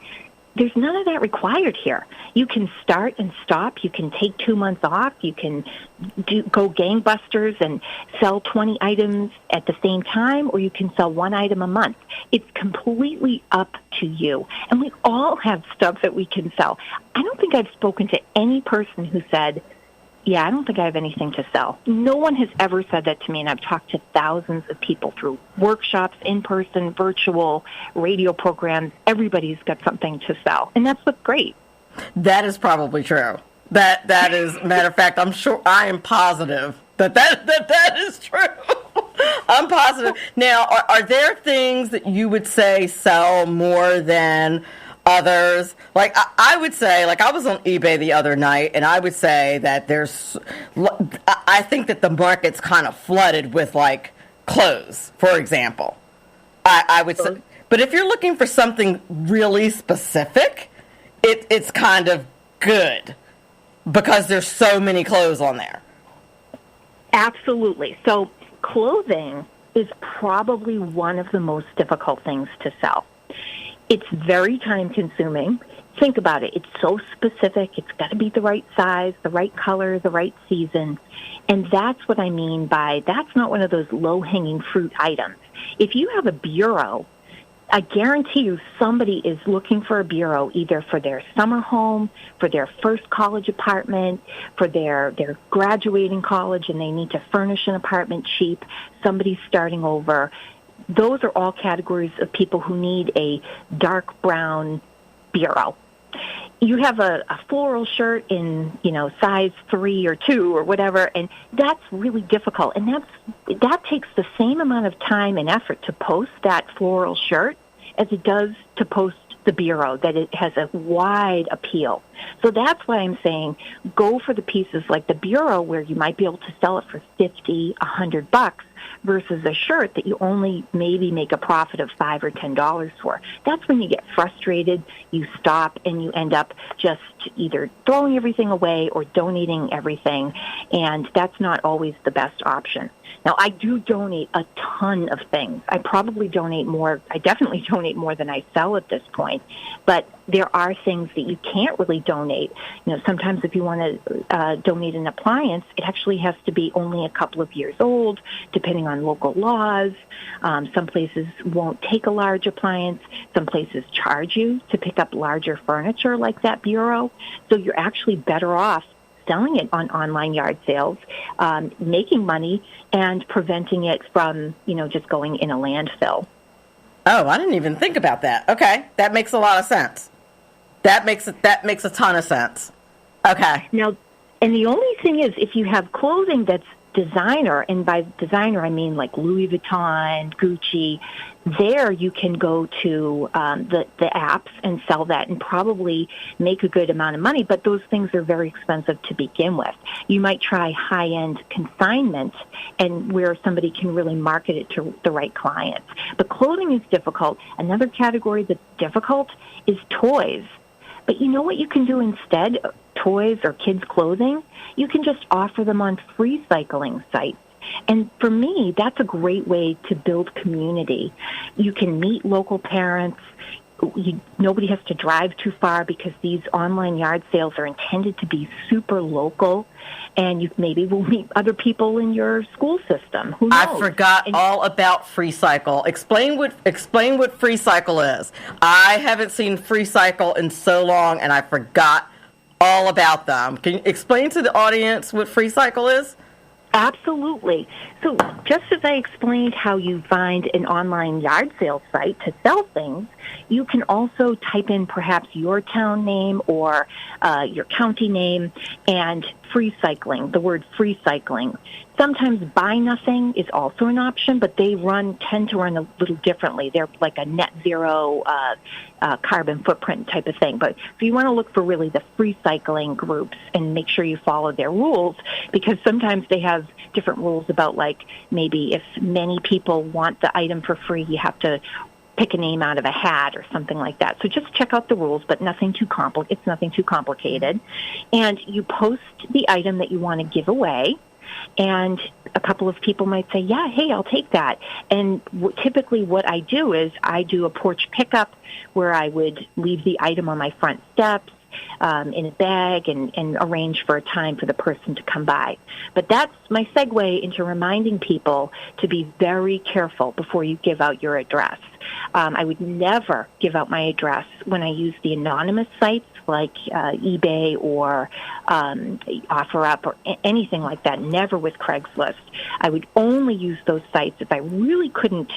There's none of that required here. You can start and stop. You can take 2 months off. You can go gangbusters and sell 20 items at the same time, or you can sell one item a month. It's completely up to you. And we all have stuff that we can sell. I don't think I've spoken to any person who said, I don't think I have anything to sell. No one has ever said that to me, and I've talked to thousands of people through workshops, in-person, virtual, radio programs. Everybody's got something to sell, and that's what's great. That is probably true. That is, matter of fact, I am positive that is true. I'm positive. Now, are there things that you would say sell more than others? Like I would say, like I was on eBay the other night, and I would say that I think that the market's kind of flooded with like clothes, for example. I would say, but if you're looking for something really specific, it's kind of good because there's so many clothes on there. Absolutely. So clothing is probably one of the most difficult things to sell. It's very time-consuming. Think about it. It's so specific. It's got to be the right size, the right color, the right season. And that's what I mean by that's not one of those low-hanging fruit items. If you have a bureau, I guarantee you somebody is looking for a bureau either for their summer home, for their first college apartment, for their graduating college and they need to furnish an apartment cheap, somebody's starting over. Those are all categories of people who need a dark brown bureau. You have a floral shirt in, size 3 or 2 or whatever, and that's really difficult. And that takes the same amount of time and effort to post that floral shirt as it does to post the bureau, that it has a wide appeal. So that's why I'm saying go for the pieces like the bureau where you might be able to sell it for $50, $100 versus a shirt that you only maybe make a profit of $5 or $10 for. That's when you get frustrated, you stop, and you end up just either throwing everything away or donating everything, and that's not always the best option. Now, I do donate a ton of things. I definitely donate more than I sell at this point, but there are things that you can't really donate. Sometimes if you want to donate an appliance, it actually has to be only a couple of years old, depending on local laws. Some places won't take a large appliance. Some places charge you to pick up larger furniture like that bureau. So you're actually better off selling it on online yard sales, making money, and preventing it from, just going in a landfill. Oh, I didn't even think about that. Okay, that makes a lot of sense. That makes a ton of sense. Okay. Now, and the only thing is, if you have clothing that's designer, and by designer I mean like Louis Vuitton, Gucci, there you can go to the apps and sell that and probably make a good amount of money, but those things are very expensive to begin with. You might try high-end consignment and where somebody can really market it to the right clients. But clothing is difficult. Another category that's difficult is toys. But you know what you can do instead? Toys or kids' clothing? You can just offer them on free cycling sites. And for me, that's a great way to build community. You can meet local parents nobody has to drive too far because these online yard sales are intended to be super local, and you maybe will meet other people in your school system. Who knows? I forgot all about Free Cycle. Explain what Free Cycle is. I haven't seen Free Cycle in so long, and I forgot all about them. Can you explain to the audience what Free Cycle is? Absolutely. So just as I explained how you find an online yard sale site to sell things, you can also type in perhaps your town name or your county name and free cycling, the word free cycling. Sometimes buy nothing is also an option, but they tend to run a little differently. They're like a net zero carbon footprint type of thing. But if you want to look for really the free cycling groups and make sure you follow their rules, because sometimes they have different rules about, like, maybe if many people want the item for free, you have to pick a name out of a hat or something like that. So just check out the rules, but it's nothing too complicated. And you post the item that you want to give away, and a couple of people might say, yeah, hey, I'll take that. And typically what I do is I do a porch pickup where I would leave the item on my front steps in a bag and arrange for a time for the person to come by. But that's my segue into reminding people to be very careful before you give out your address. I would never give out my address when I use the anonymous sites like eBay or OfferUp or anything like that, never with Craigslist. I would only use those sites if I really couldn't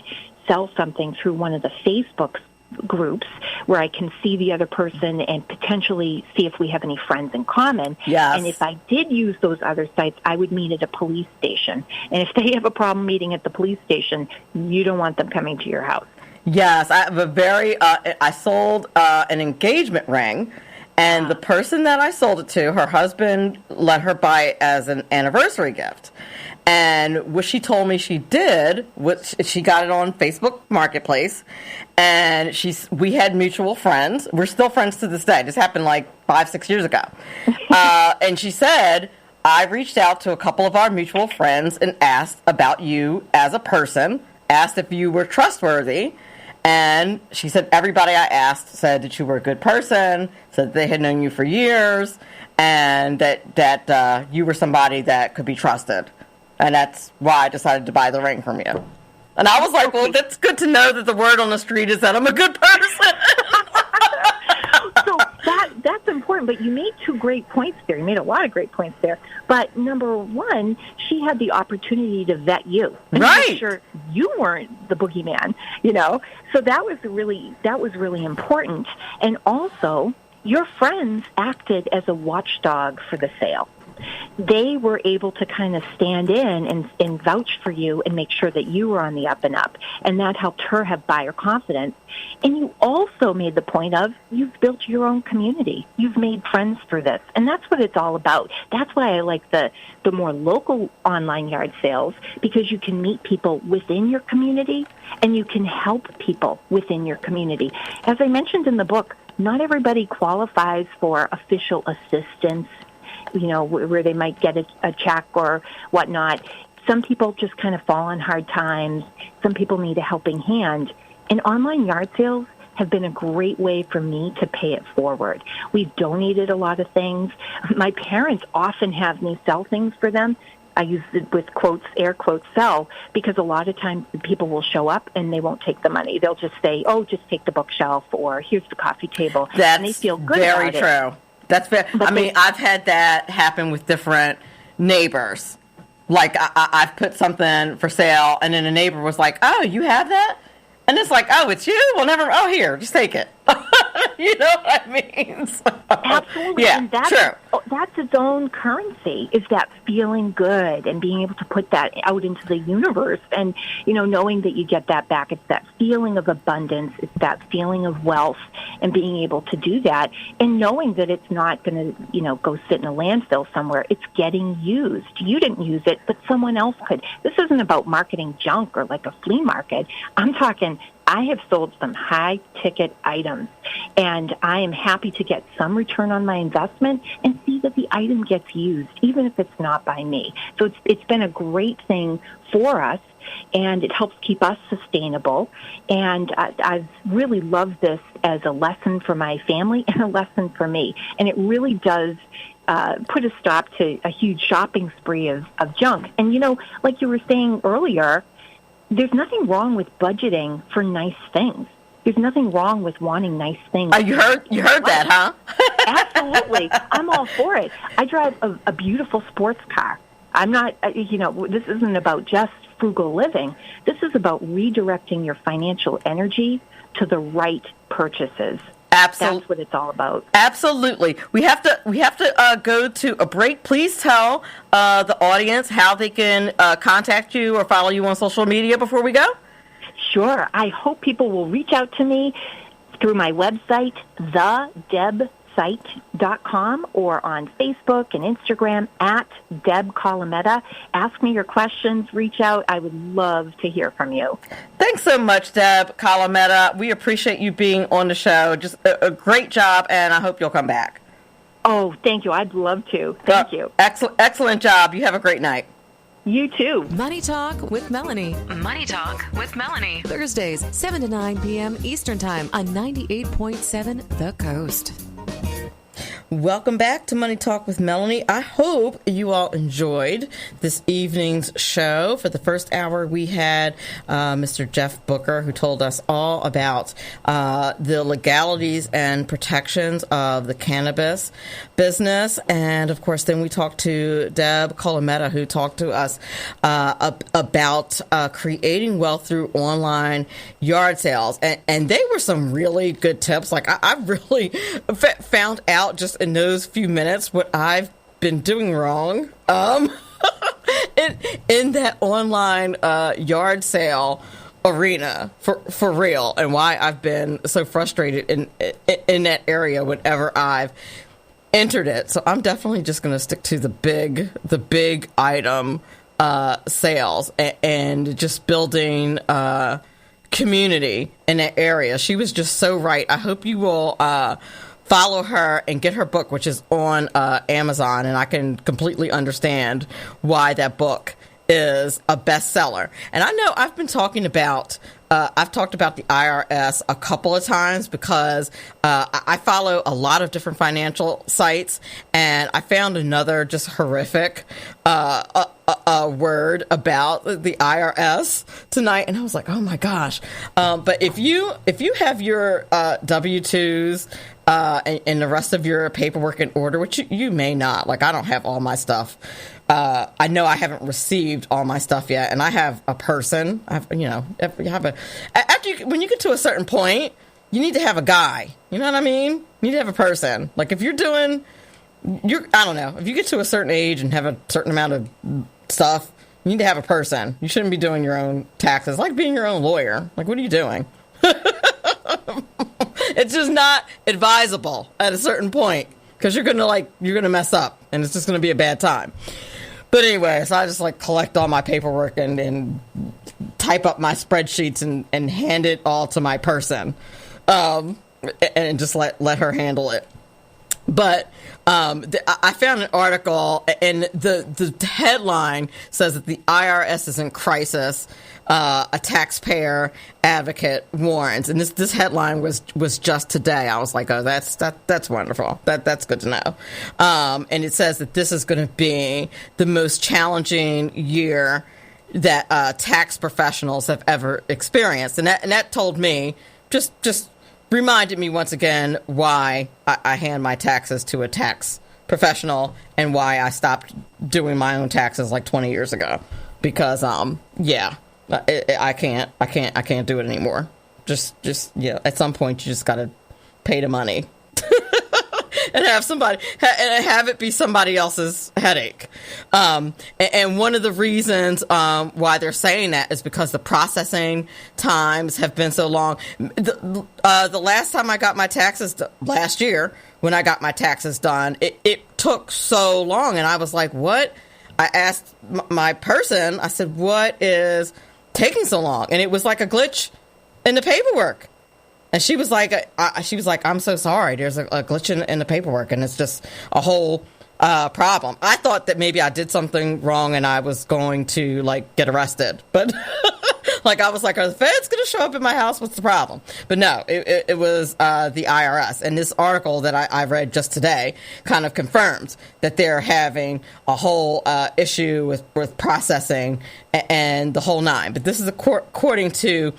sell something through one of the Facebook groups where I can see the other person and potentially see if we have any friends in common. Yes. And if I did use those other sites, I would meet at a police station. And if they have a problem meeting at the police station, you don't want them coming to your house. Yes, I have I sold an engagement ring, and the person that I sold it to, her husband let her buy it as an anniversary gift. And what she told me she did, she got it on Facebook Marketplace, and we had mutual friends. We're still friends to this day. This happened like 5-6 years ago. And she said, I reached out to a couple of our mutual friends and asked about you as a person, asked if you were trustworthy. And she said everybody I asked said that you were a good person, said they had known you for years, and that you were somebody that could be trusted. And that's why I decided to buy the ring from you. And I was like, well, that's good to know that the word on the street is that I'm a good person. So that's important, but you made 2 great points there. You made a lot of great points there. But number one, she had the opportunity to vet you. And right. make sure you weren't the boogeyman, So that was really important. And also, your friends acted as a watchdog for the sale. They were able to kind of stand in and vouch for you and make sure that you were on the up and up. And that helped her have buyer confidence. And you also made the point of you've built your own community. You've made friends for this. And that's what it's all about. That's why I like the more local online yard sales, because you can meet people within your community and you can help people within your community. As I mentioned in the book, not everybody qualifies for official assistance, where they might get a check or whatnot. Some people just kind of fall on hard times. Some people need a helping hand. And online yard sales have been a great way for me to pay it forward. We've donated a lot of things. My parents often have me sell things for them. I use it with quotes, air quotes, sell, because a lot of times people will show up and they won't take the money. They'll just say, oh, just take the bookshelf, or here's the coffee table. That's and they feel good very about true. It. That's very, I've had that happen with different neighbors. Like, I've put something for sale, and then a neighbor was like, oh, you have that? And it's like, oh, it's you? Well, never, oh, here, just take it. You know what I mean? So, absolutely. Yeah, and that's, true. That's its own currency, is that feeling good and being able to put that out into the universe and, knowing that you get that back. It's that feeling of abundance. It's that feeling of wealth and being able to do that and knowing that it's not going to, go sit in a landfill somewhere. It's getting used. You didn't use it, but someone else could. This isn't about marketing junk or like a flea market. I'm talking, I have sold some high-ticket items, and I am happy to get some return on my investment and see that the item gets used, even if it's not by me. So it's been a great thing for us, and it helps keep us sustainable. And I've really loved this as a lesson for my family and a lesson for me. And it really does put a stop to a huge shopping spree of junk. And, like you were saying earlier, there's nothing wrong with budgeting for nice things. There's nothing wrong with wanting nice things. You heard that, huh? Absolutely. I'm all for it. I drive a beautiful sports car. I'm not, this isn't about just frugal living. This is about redirecting your financial energy to the right purchases. Absolutely. That's what it's all about. Absolutely. We have to go to a break. Please tell the audience how they can contact you or follow you on social media before we go. Sure. I hope people will reach out to me through my website, thedebsite.com, or on Facebook and Instagram at Deb Colameta. Ask me your questions. Reach out. I would love to hear from you. Thanks so much, Deb Colameta. We appreciate you being on the show. Just a great job, and I hope you'll come back. Oh, thank you. I'd love to. Thank you. Excellent job. You have a great night. You too. Money Talk with Melanie. Money Talk with Melanie. Thursdays, 7 to 9 p.m. Eastern Time on 98.7 The Coast. Welcome back to Money Talk with Melanie. I hope you all enjoyed this evening's show. For the first hour, we had Mr. Jeff Booker, who told us all about the legalities and protections of the cannabis business. And, of course, then we talked to Deb Colameta, who talked to us about creating wealth through online yard sales. And they were some really good tips. Like, I really found out just in those few minutes what I've been doing wrong in that online yard sale arena for real, and why I've been so frustrated in that area whenever I've entered it. So I'm definitely just going to stick to the big item sales and just building community in that area. She was just so right. I hope you will follow her and get her book, which is on Amazon, and I can completely understand why that book is a bestseller. And I know I've been talking about I've talked about the IRS a couple of times because I follow a lot of different financial sites, and I found another just horrific word about the IRS tonight, and I was like, oh my gosh. But if you have your W-2s and the rest of your paperwork in order, which you may not, like I don't have all my stuff. I know I haven't received all my stuff yet, and I have a person. When you get to a certain point, you need to have a guy. You know what I mean? You need to have a person. Like if I don't know, if you get to a certain age and have a certain amount of stuff, you need to have a person. You shouldn't be doing your own taxes, like being your own lawyer. Like, what are you doing? It's just not advisable at a certain point because you're gonna mess up, and it's just gonna be a bad time. But anyway, so I just collect all my paperwork and type up my spreadsheets and hand it all to my person, and just let her handle it. But I found an article, and the headline says that the IRS is in crisis. A taxpayer advocate warns, and this headline was just today. I was like, oh, that's wonderful. That's good to know. And it says that this is going to be the most challenging year that tax professionals have ever experienced, and that told me just reminded me once again why I hand my taxes to a tax professional and why I stopped doing my own taxes 20 years ago, because I can't do it anymore. Just at some point you just got to pay the money and have it be somebody else's headache. And one of the reasons why they're saying that is because the processing times have been so long. The last time I got my taxes last year, when I got my taxes done, it took so long, and I was like, what? I asked my person, I said, what is taking so long? And it was like a glitch in the paperwork. And she was like, I'm so sorry. There's a glitch in the paperwork, and it's just a whole problem. I thought that maybe I did something wrong and I was going to get arrested, but I was like, are the feds going to show up at my house? What's the problem? But no, it was the IRS. And this article that I read just today kind of confirms that they're having a whole issue with processing and the whole nine. But this is according to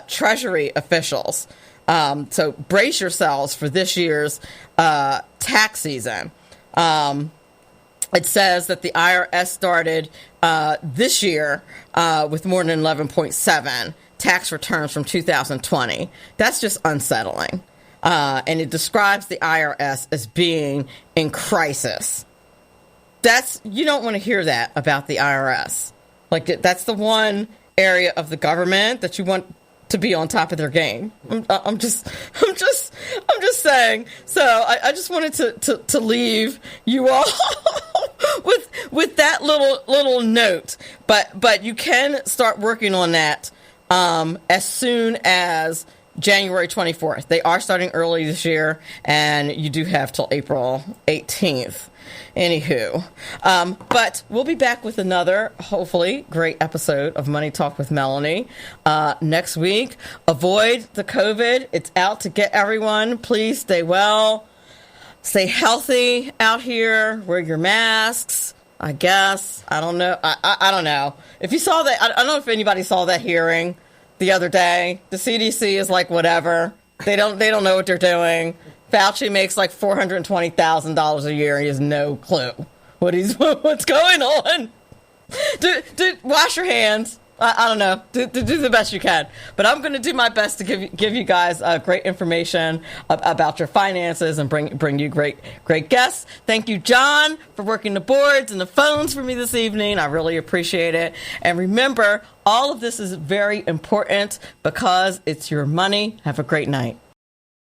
Treasury officials. So brace yourselves for this year's tax season. It says that the IRS started this year with more than 11.7 tax returns from 2020. That's just unsettling. And it describes the IRS as being in crisis. You don't want to hear that about the IRS. That's the one area of the government that you want to be on top of their game. I'm just saying. So I just wanted to leave you all with that little note. But you can start working on that as soon as January 24th. They are starting early this year, and you do have till April 18th. Anywho, but we'll be back with another, hopefully, great episode of Money Talk with Melanie next week. Avoid the COVID. It's out to get everyone. Please stay well. Stay healthy out here. Wear your masks, I guess. I don't know. I don't know. If you saw that, I don't know if anybody saw that hearing the other day. The CDC is like, whatever. They don't know what they're doing. Fauci makes $420,000 a year. He has no clue what's going on. Wash your hands. I don't know. Do the best you can. But I'm going to do my best to give you guys great information about your finances and bring you great guests. Thank you, John, for working the boards and the phones for me this evening. I really appreciate it. And remember, all of this is very important because it's your money. Have a great night.